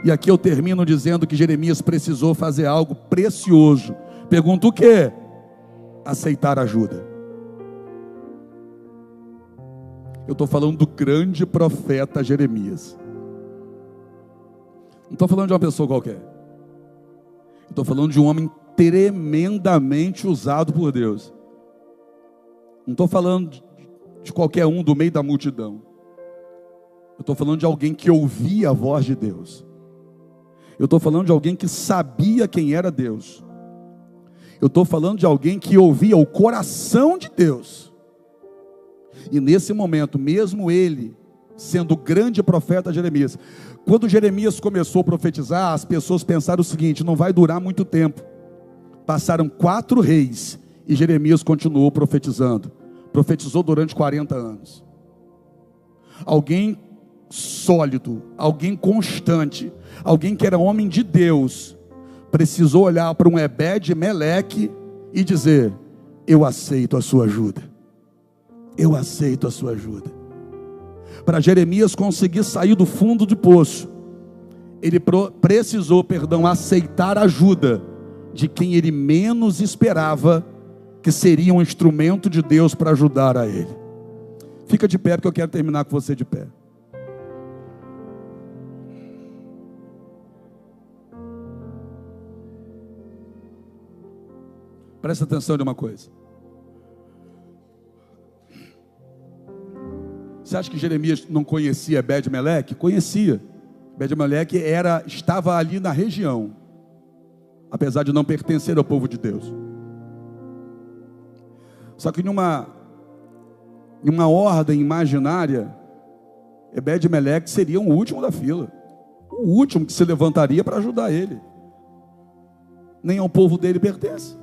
E aqui eu termino dizendo que Jeremias precisou fazer algo precioso. Pergunto o quê? Aceitar ajuda. Eu estou falando do grande profeta Jeremias. Não estou falando de uma pessoa qualquer. Estou falando de um homem tremendamente usado por Deus. Não estou falando de qualquer um do meio da multidão. Eu estou falando de alguém que ouvia a voz de Deus. Eu estou falando de alguém que sabia quem era Deus. Eu estou falando de alguém que ouvia o coração de Deus. E nesse momento, mesmo ele sendo o grande profeta Jeremias, quando Jeremias começou a profetizar, as pessoas pensaram o seguinte, não vai durar muito tempo. Passaram 4 reis e Jeremias continuou profetizando. Profetizou durante 40 anos. Alguém sólido, alguém constante, alguém que era homem de Deus, precisou olhar para um Ebed-Meleque e dizer, eu aceito a sua ajuda. Eu aceito a sua ajuda. Para Jeremias conseguir sair do fundo do poço, ele precisou, aceitar a ajuda de quem ele menos esperava que seria um instrumento de Deus para ajudar a ele. Fica de pé, porque eu quero terminar com você de pé. Presta atenção de uma coisa. Você acha que Jeremias não conhecia Ebed-Meleque? Conhecia. Ebed-Meleque estava ali na região, apesar de não pertencer ao povo de Deus. Só que em uma ordem imaginária, Ebed-Meleque seria o último da fila. o último que se levantaria para ajudar ele. Nem ao povo dele pertence.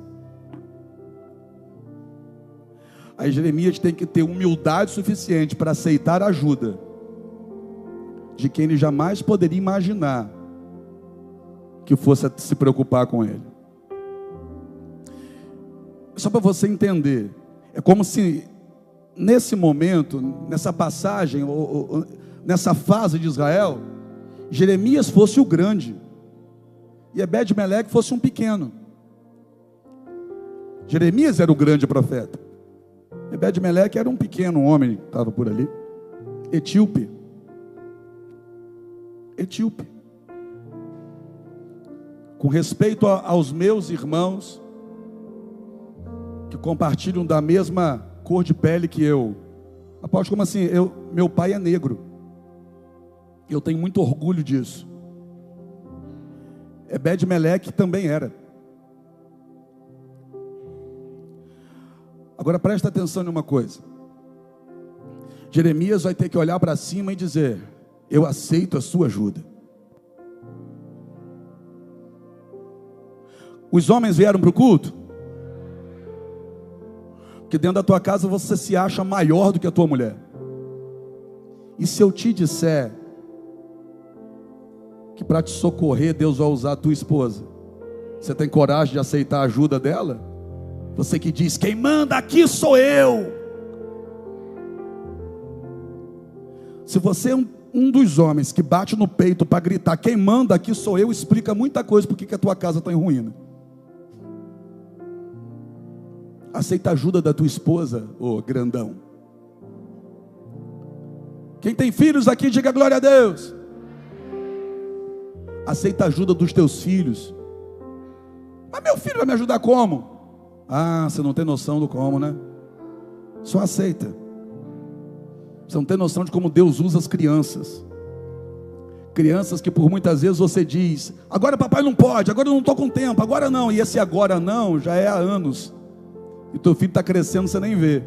Aí Jeremias tem que ter humildade suficiente para aceitar a ajuda de quem ele jamais poderia imaginar que fosse se preocupar com ele. Só para você entender, é como se nesse momento, nessa passagem, nessa fase de Israel, Jeremias fosse o grande e Ebed-Meleque fosse um pequeno. Jeremias era o grande profeta, Ebed-Meleque era um pequeno homem que estava por ali, etíope. Com respeito aos meus irmãos que compartilham da mesma cor de pele que eu, apóstolo, como assim? Meu pai é negro, eu tenho muito orgulho disso. Ebed-Meleque também era. Agora presta atenção em uma coisa. Jeremias vai ter que olhar para cima e dizer: eu aceito a sua ajuda. Os homens vieram para o culto? Porque dentro da tua casa você se acha maior do que a tua mulher. E se eu te disser que para te socorrer Deus vai usar a tua esposa, você tem coragem de aceitar a ajuda dela? Você que diz: quem manda aqui sou eu. Se você é um dos homens que bate no peito para gritar: quem manda aqui sou eu, explica muita coisa porque que a tua casa está em ruína. Aceita a ajuda da tua esposa, ô grandão. Quem tem filhos aqui, diga glória a Deus. Aceita a ajuda dos teus filhos. Mas meu filho vai me ajudar como? Ah, você não tem noção do como, né? Só aceita. Você não tem noção de como Deus usa as crianças. Crianças que por muitas vezes você diz: agora papai não pode, agora eu não estou com tempo, agora não. E esse agora não já é há anos. E teu filho está crescendo, você nem vê.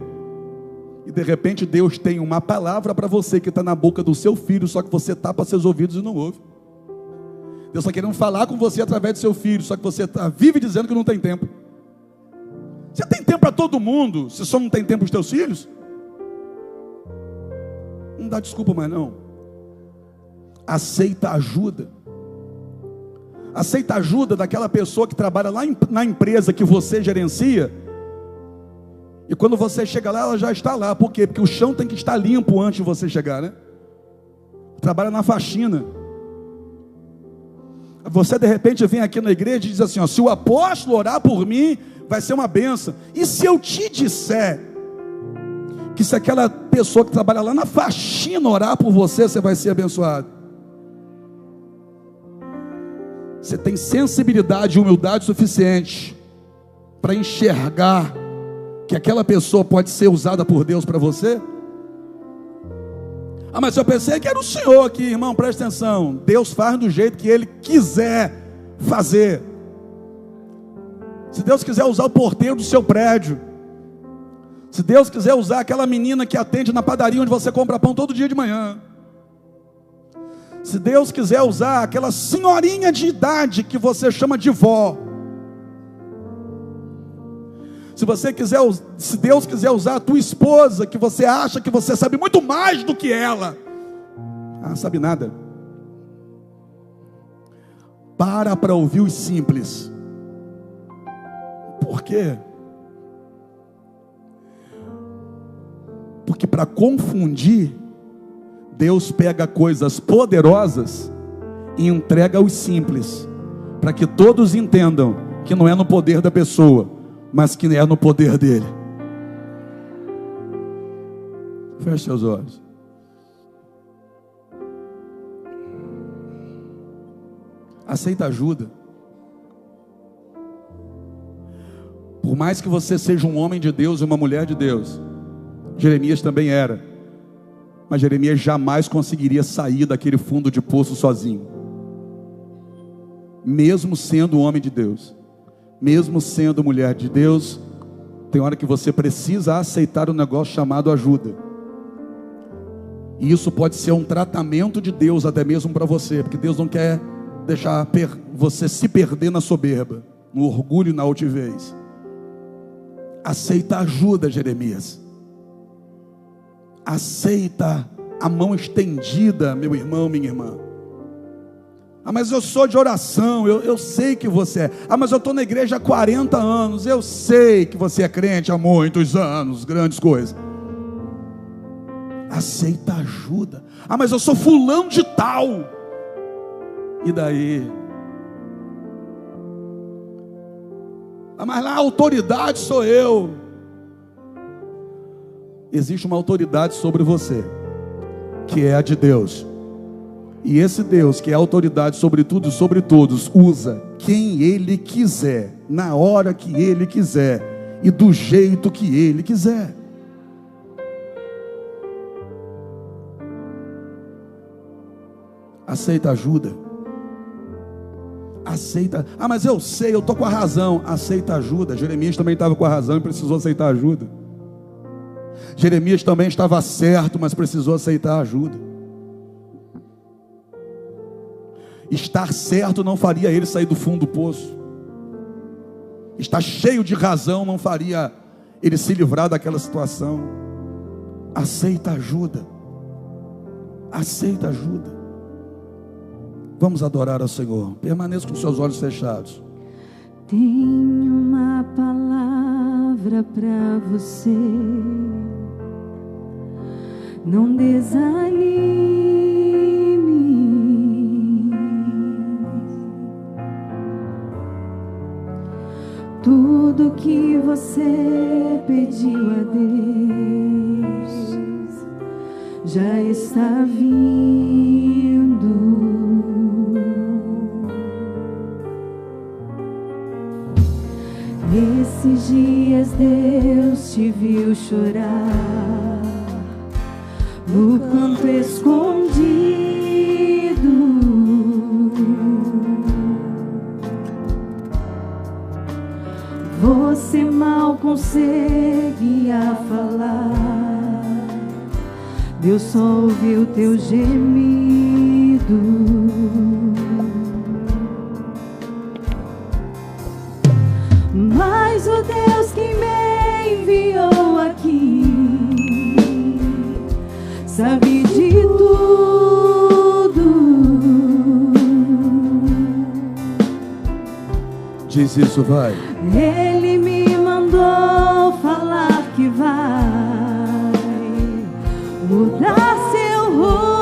E de repente Deus tem uma palavra para você que está na boca do seu filho, só que você tapa seus ouvidos e não ouve. Deus está querendo falar com você através do seu filho, só que você vive dizendo que não tem tempo. Você tem tempo para todo mundo, você só não tem tempo para os teus filhos? Não dá desculpa mais não. Aceita ajuda. Aceita ajuda daquela pessoa que trabalha lá na empresa que você gerencia. E quando você chega lá, ela já está lá. Por quê? Porque o chão tem que estar limpo antes de você chegar, né? Trabalha na faxina. Você de repente vem aqui na igreja e diz assim, ó: se o apóstolo orar por mim, vai ser uma bênção. E se eu te disser que se aquela pessoa que trabalha lá na faxina orar por você, você vai ser abençoado? Você tem sensibilidade e humildade suficiente para enxergar que aquela pessoa pode ser usada por Deus para você? Ah, mas eu pensei que era o senhor aqui, irmão, presta atenção. Deus faz do jeito que Ele quiser fazer. Se Deus quiser usar o porteiro do seu prédio, se Deus quiser usar aquela menina que atende na padaria onde você compra pão todo dia de manhã, se Deus quiser usar aquela senhorinha de idade que você chama de vó, se Deus quiser usar a tua esposa, que você acha que você sabe muito mais do que ela, não sabe nada. Para ouvir os simples. Por quê? Porque para confundir, Deus pega coisas poderosas e entrega aos simples, para que todos entendam que não é no poder da pessoa, mas que é no poder dele. Feche seus olhos. Aceita ajuda. Por mais que você seja um homem de Deus e uma mulher de Deus, Jeremias também era, mas Jeremias jamais conseguiria sair daquele fundo de poço sozinho, mesmo sendo homem de Deus, mesmo sendo mulher de Deus. Tem hora que você precisa aceitar um negócio chamado ajuda. E isso pode ser um tratamento de Deus até mesmo para você, porque Deus não quer deixar você se perder na soberba, no orgulho e na altivez. Aceita ajuda, Jeremias. Aceita a mão estendida, meu irmão, minha irmã. Ah, mas eu sou de oração, eu sei que você é. Ah, mas eu estou na igreja há 40 anos. Eu sei que você é crente há muitos anos, grandes coisas. Aceita ajuda. Ah, mas eu sou fulano de tal. E daí? Ah, mas lá a autoridade sou eu. Existe uma autoridade sobre você, que é a de Deus. E esse Deus, que é autoridade sobre tudo e sobre todos, usa quem Ele quiser, na hora que Ele quiser e do jeito que Ele quiser. Aceita ajuda. Aceita. Ah, mas eu sei, eu estou com a razão. Aceita ajuda. Jeremias também estava com a razão e precisou aceitar ajuda. Jeremias também estava certo, mas precisou aceitar ajuda. Estar certo não faria ele sair do fundo do poço. Estar cheio de razão não faria ele se livrar daquela situação. Aceita ajuda. Aceita ajuda. Vamos adorar ao Senhor. Permaneça com seus olhos fechados. Tenho uma palavra para você. Não desanime. Tudo que você pediu a Deus já está vindo. Esses dias Deus te viu chorar no canto escondido. Você mal conseguia falar, Deus só ouviu teu gemido. Mas o Deus que me enviou aqui sabe de tudo. Diz isso, vai. Ele me mandou falar que vai mudar seu rumo.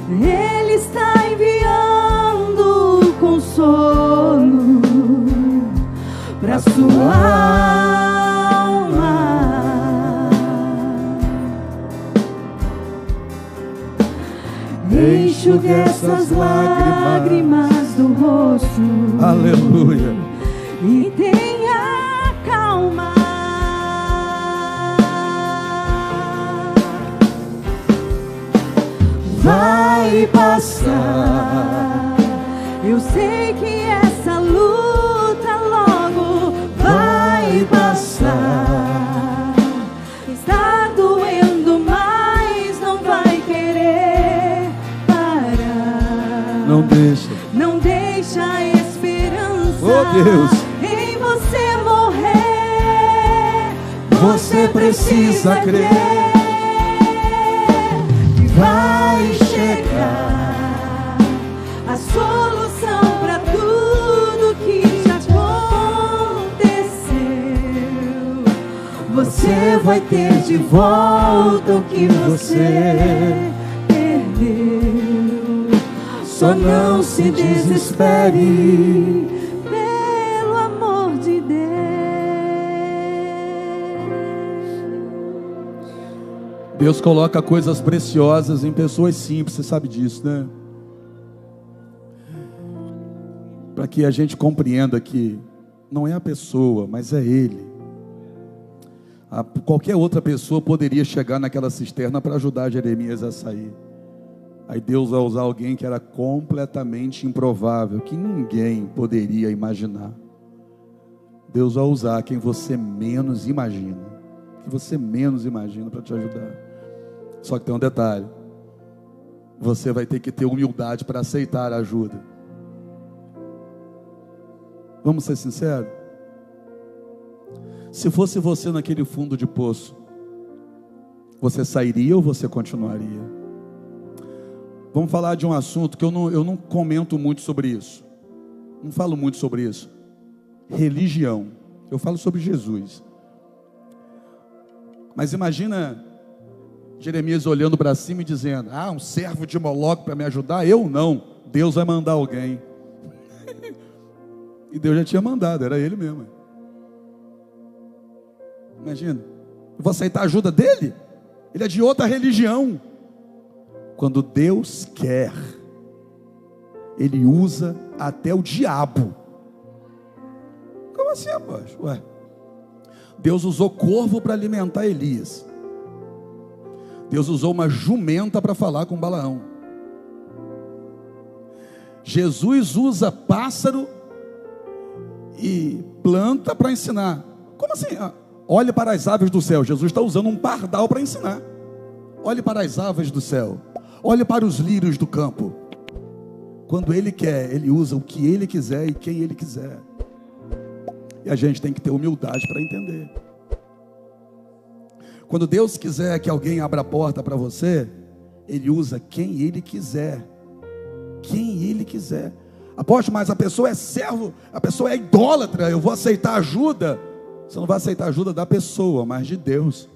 Ele está enviando consolo para sua alma. Enxugue essas lágrimas do rosto. Aleluia. E tenha calma. Vai passar. Eu sei que essa luta logo vai passar. Está doendo, mas não vai querer parar. Não deixa. Não deixa a esperança Deus, em você morrer. você precisa crer que vai chegar a solução para tudo que já aconteceu. Você vai ter de volta o que você perdeu. Só não se desespere, pelo amor de Deus. Deus coloca coisas preciosas em pessoas simples, você sabe disso, né? Para que a gente compreenda que não é a pessoa, mas é Ele. Qualquer outra pessoa poderia chegar naquela cisterna para ajudar Jeremias a sair. Aí Deus vai usar alguém que era completamente improvável, que ninguém poderia imaginar. Deus vai usar quem você menos imagina. Que você menos imagina para te ajudar. Só que tem um detalhe. Você vai ter que ter humildade para aceitar a ajuda. Vamos ser sinceros? Se fosse você naquele fundo de poço, você sairia ou você continuaria? Vamos falar de um assunto que eu não comento muito sobre isso. Não falo muito sobre isso. Religião. Eu falo sobre Jesus. Mas imagina Jeremias olhando para cima e dizendo: ah, um servo de Moloque para me ajudar? Eu não. Deus vai mandar alguém. E Deus já tinha mandado, era ele mesmo. Imagina, eu vou aceitar a ajuda dele? Ele é de outra religião. Quando Deus quer, Ele usa até o diabo. Como assim, rapaz? Ué, Deus usou corvo para alimentar Elias. Deus usou uma jumenta para falar com Balaão. Jesus usa pássaro e planta para ensinar. Como assim? Olhe para as aves do céu. Jesus está usando um pardal para ensinar. Olhe para as aves do céu. Olhe para os lírios do campo. Quando Ele quer, Ele usa o que Ele quiser e quem Ele quiser. E a gente tem que ter humildade para entender. Quando Deus quiser que alguém abra a porta para você, Ele usa quem Ele quiser. Quem Ele quiser. Apóstolo, mas a pessoa é servo, a pessoa é idólatra, eu vou aceitar ajuda. Você não vai aceitar ajuda da pessoa, mas de Deus.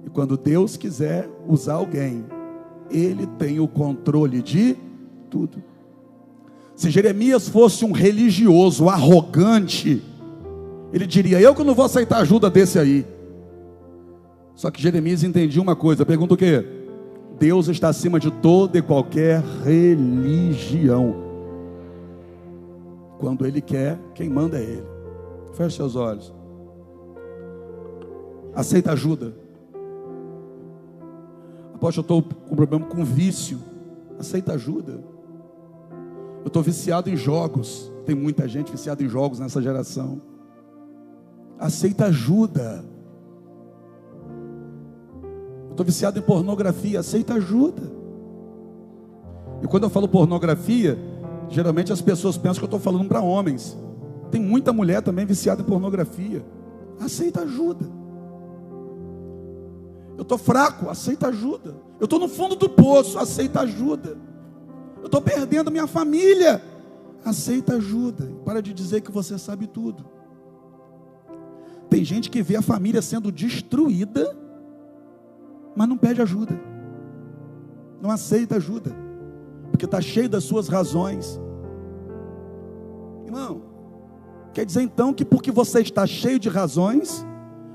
E quando Deus quiser usar alguém, Ele tem o controle de tudo. Se Jeremias fosse um religioso arrogante, ele diria: eu que não vou aceitar ajuda desse aí. Só que Jeremias entendia uma coisa. Pergunta o quê? Deus está acima de toda e qualquer religião. Quando Ele quer, quem manda é Ele. Feche seus olhos. Aceita ajuda. Apóstolo, eu estou com problema com vício. Aceita ajuda. Eu estou viciado em jogos. Tem muita gente viciada em jogos nessa geração. Aceita ajuda. Eu estou viciado em pornografia. Aceita ajuda. E quando eu falo pornografia, geralmente as pessoas pensam que eu estou falando para homens. Tem muita mulher também viciada em pornografia. Aceita ajuda. Eu estou fraco, aceita ajuda. Eu estou no fundo do poço, aceita ajuda. Eu estou perdendo minha família, aceita ajuda. Para de dizer que você sabe tudo. Tem gente que vê a família sendo destruída, mas não pede ajuda. Não aceita ajuda, porque está cheio das suas razões. Irmão, quer dizer então que porque você está cheio de razões,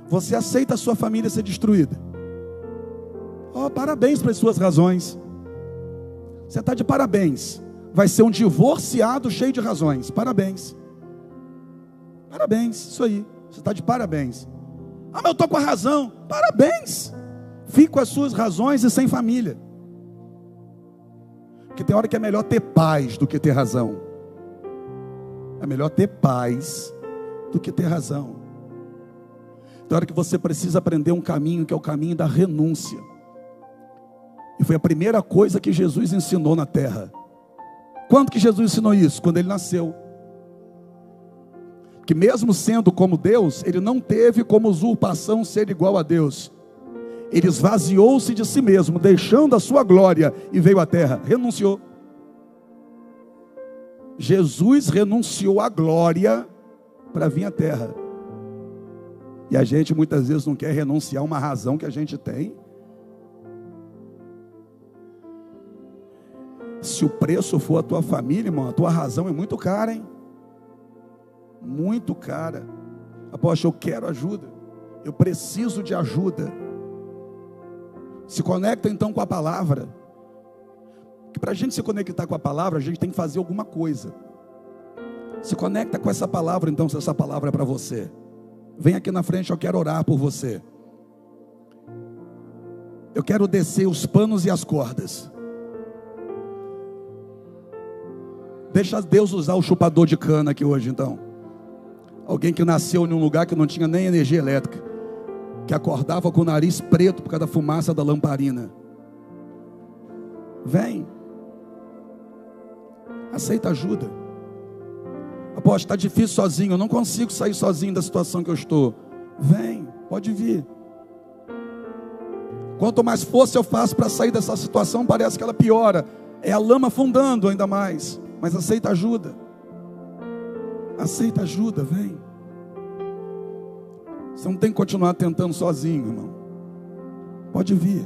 você aceita a sua família ser destruída? Oh, parabéns pelas suas razões. Você está de parabéns. Vai ser um divorciado cheio de razões. Parabéns. Parabéns, isso aí. Você está de parabéns. Ah, mas eu estou com a razão. Parabéns. Fique com as suas razões e sem família. Porque tem hora que é melhor ter paz do que ter razão. É melhor ter paz do que ter razão. Tem hora que você precisa aprender um caminho, que é o caminho da renúncia. E foi a primeira coisa que Jesus ensinou na terra. Quando que Jesus ensinou isso? Quando Ele nasceu. Que mesmo sendo como Deus, Ele não teve como usurpação ser igual a Deus. Ele esvaziou-se de si mesmo, deixando a sua glória, e veio à terra. Renunciou. Jesus renunciou à glória para vir à terra. E a gente muitas vezes não quer renunciar a uma razão que a gente tem. Se o preço for a tua família, irmão, a tua razão é muito cara, hein? Muito cara. Apóstolo, eu quero ajuda. Eu preciso de ajuda. Se conecta então com a palavra. Que para a gente se conectar com a palavra, a gente tem que fazer alguma coisa. Se conecta com essa palavra então, se essa palavra é para você. Vem aqui na frente, eu quero orar por você. Eu quero descer os panos e as cordas. Deixa Deus usar o chupador de cana aqui hoje então. Alguém que nasceu em um lugar que não tinha nem energia elétrica, que acordava com o nariz preto por causa da fumaça da lamparina. Vem. Aceita ajuda. Apóstolo, está difícil sozinho, eu não consigo sair sozinho da situação que eu estou. Vem, pode vir. Quanto mais força eu faço para sair dessa situação, parece que ela piora. É a lama afundando ainda mais. Mas aceita ajuda. Aceita ajuda, vem. Você não tem que continuar tentando sozinho, irmão. Pode vir.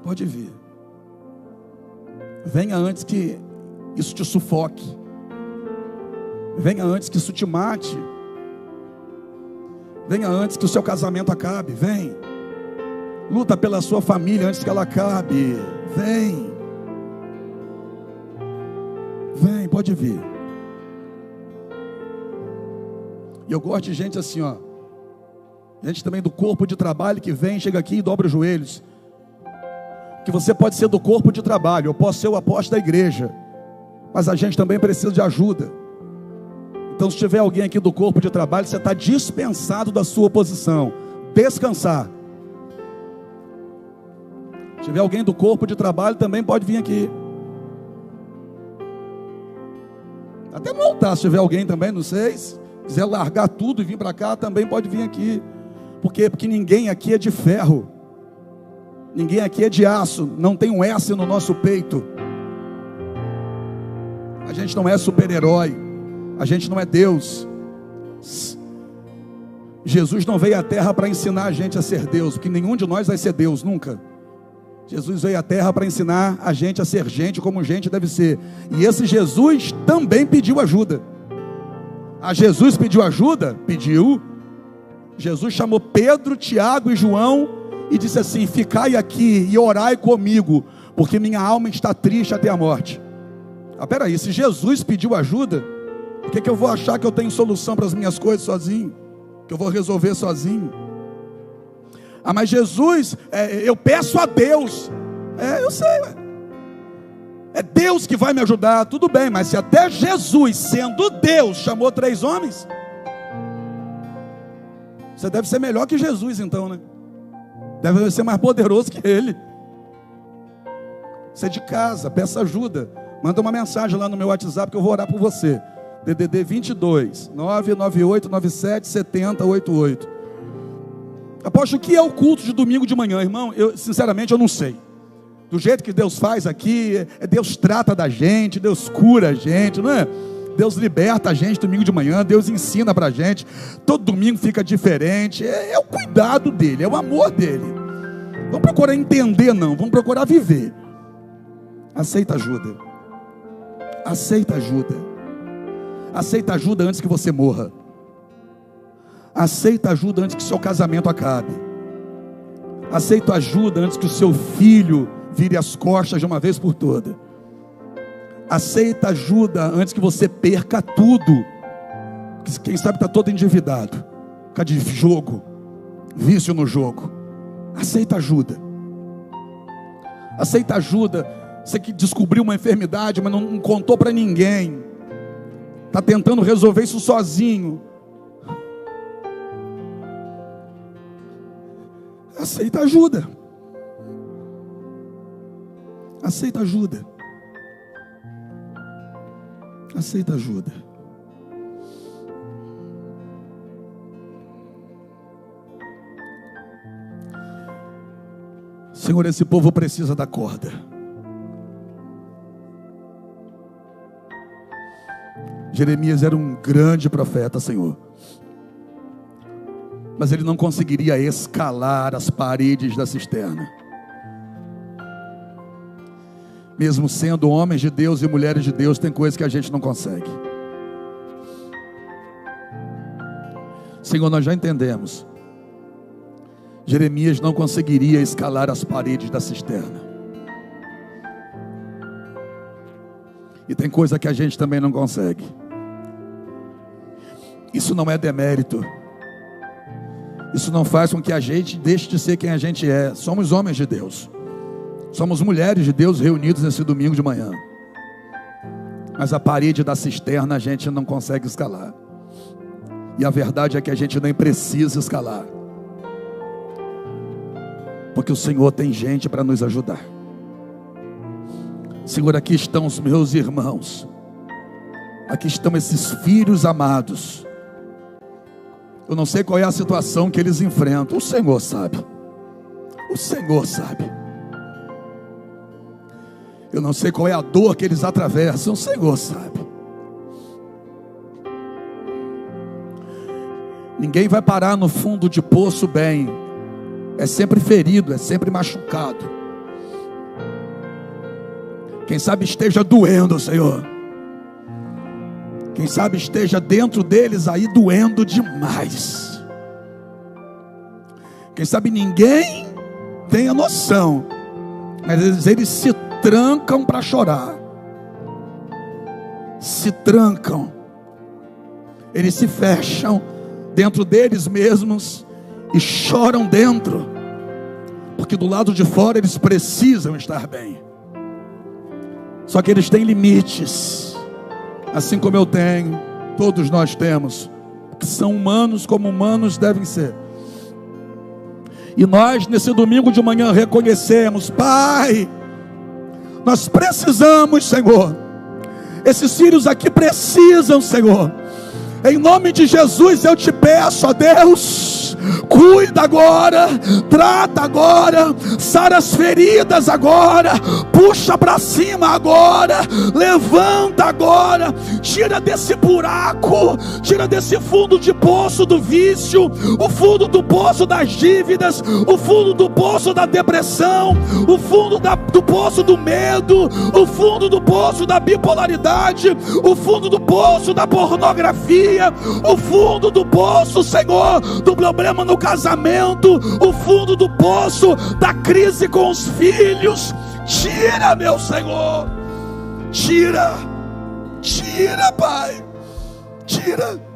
Pode vir. Venha antes que isso te sufoque. Venha antes que isso te mate. Venha antes que o seu casamento acabe. Vem. Luta pela sua família antes que ela acabe. Vem. Vem, pode vir. E eu gosto de gente assim, ó. Gente também do corpo de trabalho que vem, chega aqui e dobra os joelhos. Que você pode ser do corpo de trabalho, eu posso ser o apóstolo da igreja, mas a gente também precisa de ajuda. Então, se tiver alguém aqui do corpo de trabalho, você está dispensado da sua posição. Descansar. Se tiver alguém do corpo de trabalho, também pode vir aqui. Até no altar, se tiver alguém também, não sei, se quiser largar tudo e vir para cá, também pode vir aqui. Por quê? Porque ninguém aqui é de ferro. Ninguém aqui é de aço. Não tem um S no nosso peito. A gente não é super-herói. A gente não é Deus. Jesus não veio à terra para ensinar a gente a ser Deus, porque nenhum de nós vai ser Deus, nunca. Jesus veio à terra para ensinar a gente a ser gente como gente deve ser. E esse Jesus também pediu ajuda. A Jesus pediu ajuda? Pediu. Jesus chamou Pedro, Tiago e João e disse assim: ficai aqui e orai comigo, porque minha alma está triste até a morte. Peraí, se Jesus pediu ajuda, por que eu vou achar que eu tenho solução para as minhas coisas sozinho? Que eu vou resolver sozinho? Mas Jesus, eu peço a Deus. Eu sei, é Deus que vai me ajudar, tudo bem, mas se até Jesus, sendo Deus, chamou 3 homens, você deve ser melhor que Jesus então, né? Deve ser mais poderoso que ele. Você é de casa, peça ajuda. Manda uma mensagem lá no meu WhatsApp que eu vou orar por você. DDD 22 998 97 70 88. Apóstolo, o que é o culto de domingo de manhã, irmão? Sinceramente eu não sei. Do jeito que Deus faz aqui, Deus trata da gente, Deus cura a gente, não é? Deus liberta a gente domingo de manhã, Deus ensina pra gente. Todo domingo fica diferente. É o cuidado dele, é o amor dele. Vamos procurar entender não, vamos procurar viver. Aceita ajuda. Aceita ajuda. Aceita ajuda antes que você morra. Aceita ajuda antes que seu casamento acabe. Aceita ajuda antes que o seu filho vire as costas de uma vez por todas. Aceita ajuda antes que você perca tudo. Quem sabe está todo endividado, por causa de jogo, vício no jogo. Aceita ajuda. Aceita ajuda. Você que descobriu uma enfermidade, mas não contou para ninguém, está tentando resolver isso sozinho. Aceita ajuda. Aceita ajuda. Aceita ajuda. Senhor, esse povo precisa da corda. Jeremias era um grande profeta, Senhor, mas ele não conseguiria escalar as paredes da cisterna. Mesmo sendo homens de Deus e mulheres de Deus, tem coisas que a gente não consegue. Senhor, nós já entendemos. Jeremias não conseguiria escalar as paredes da cisterna. E tem coisa que a gente também não consegue. Isso não é demérito. Isso não faz com que a gente deixe de ser quem a gente é. Somos homens de Deus. Somos mulheres de Deus reunidos nesse domingo de manhã. mas a parede da cisterna a gente não consegue escalar. E a verdade é que a gente nem precisa escalar, porque o Senhor tem gente para nos ajudar. Senhor, aqui estão os meus irmãos, aqui estão esses filhos amados. Eu não sei qual é a situação que eles enfrentam, o Senhor sabe. O Senhor sabe. Eu não sei qual é a dor que eles atravessam, o Senhor sabe. Ninguém vai parar no fundo de poço bem. É sempre ferido, é sempre machucado. Quem sabe esteja doendo, Senhor. Quem sabe esteja dentro deles aí doendo demais. Quem sabe ninguém tenha noção, mas eles se trancam para chorar. Se trancam. Eles se fecham dentro deles mesmos e choram dentro, porque do lado de fora eles precisam estar bem. Só que eles têm limites, assim como eu tenho, todos nós temos, que são humanos como humanos devem ser. E nós nesse domingo de manhã reconhecemos: Pai, nós precisamos, Senhor, esses filhos aqui precisam, Senhor. Em nome de Jesus eu te peço, ó Deus, cuida agora, trata agora, sara as feridas agora, puxa para cima agora, levanta agora, tira desse buraco, tira desse fundo de poço do vício, o fundo do poço das dívidas, o fundo do poço da depressão, o fundo do poço do medo, o fundo do poço da bipolaridade, o fundo do poço da pornografia, o fundo do poço, Senhor, do problema no casamento, o fundo do poço da crise com os filhos. Tira, meu Senhor, tira, Pai, tira.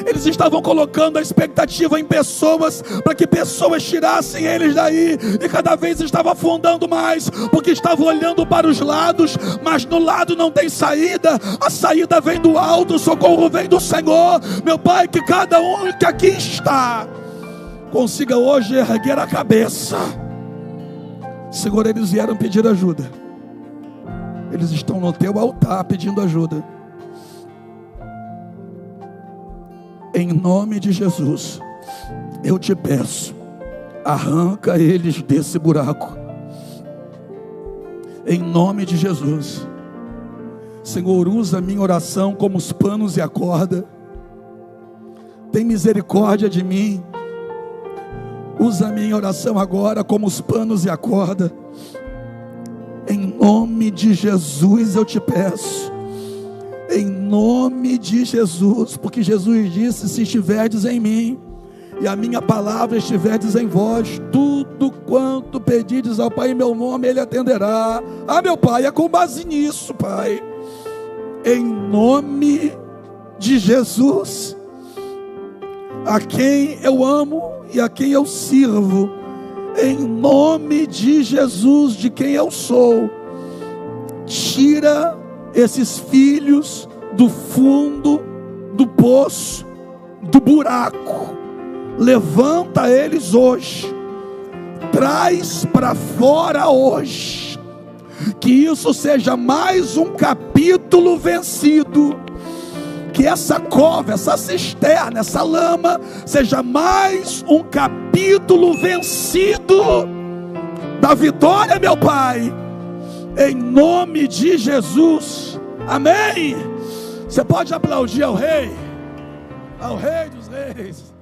Eles estavam colocando a expectativa em pessoas, para que pessoas tirassem eles daí, e cada vez estava afundando mais, porque estavam olhando para os lados, mas no lado não tem saída. A saída vem do alto, o socorro vem do Senhor. Meu Pai, que cada um que aqui está consiga hoje erguer a cabeça. Senhor, eles vieram pedir ajuda, eles estão no teu altar pedindo ajuda. Em nome de Jesus, eu te peço, arranca eles desse buraco. Em nome de Jesus, Senhor, usa a minha oração como os panos e a corda. Tem misericórdia de mim. Usa a minha oração agora como os panos e a corda. Em nome de Jesus eu te peço. Em nome de Jesus, porque Jesus disse: se estiverdes em mim e a minha palavra estiverdes em vós, tudo quanto pedides ao Pai em meu nome, Ele atenderá. Ah, meu Pai, é com base nisso, Pai. Em nome de Jesus, a quem eu amo e a quem eu sirvo, em nome de Jesus, de quem eu sou, tira esses filhos do fundo do poço, do buraco. Levanta eles hoje, traz para fora hoje. Que isso seja mais um capítulo vencido. Que essa cova, essa cisterna, essa lama seja mais um capítulo vencido da vitória, meu Pai. Em nome de Jesus, amém. Você pode aplaudir ao Rei dos Reis.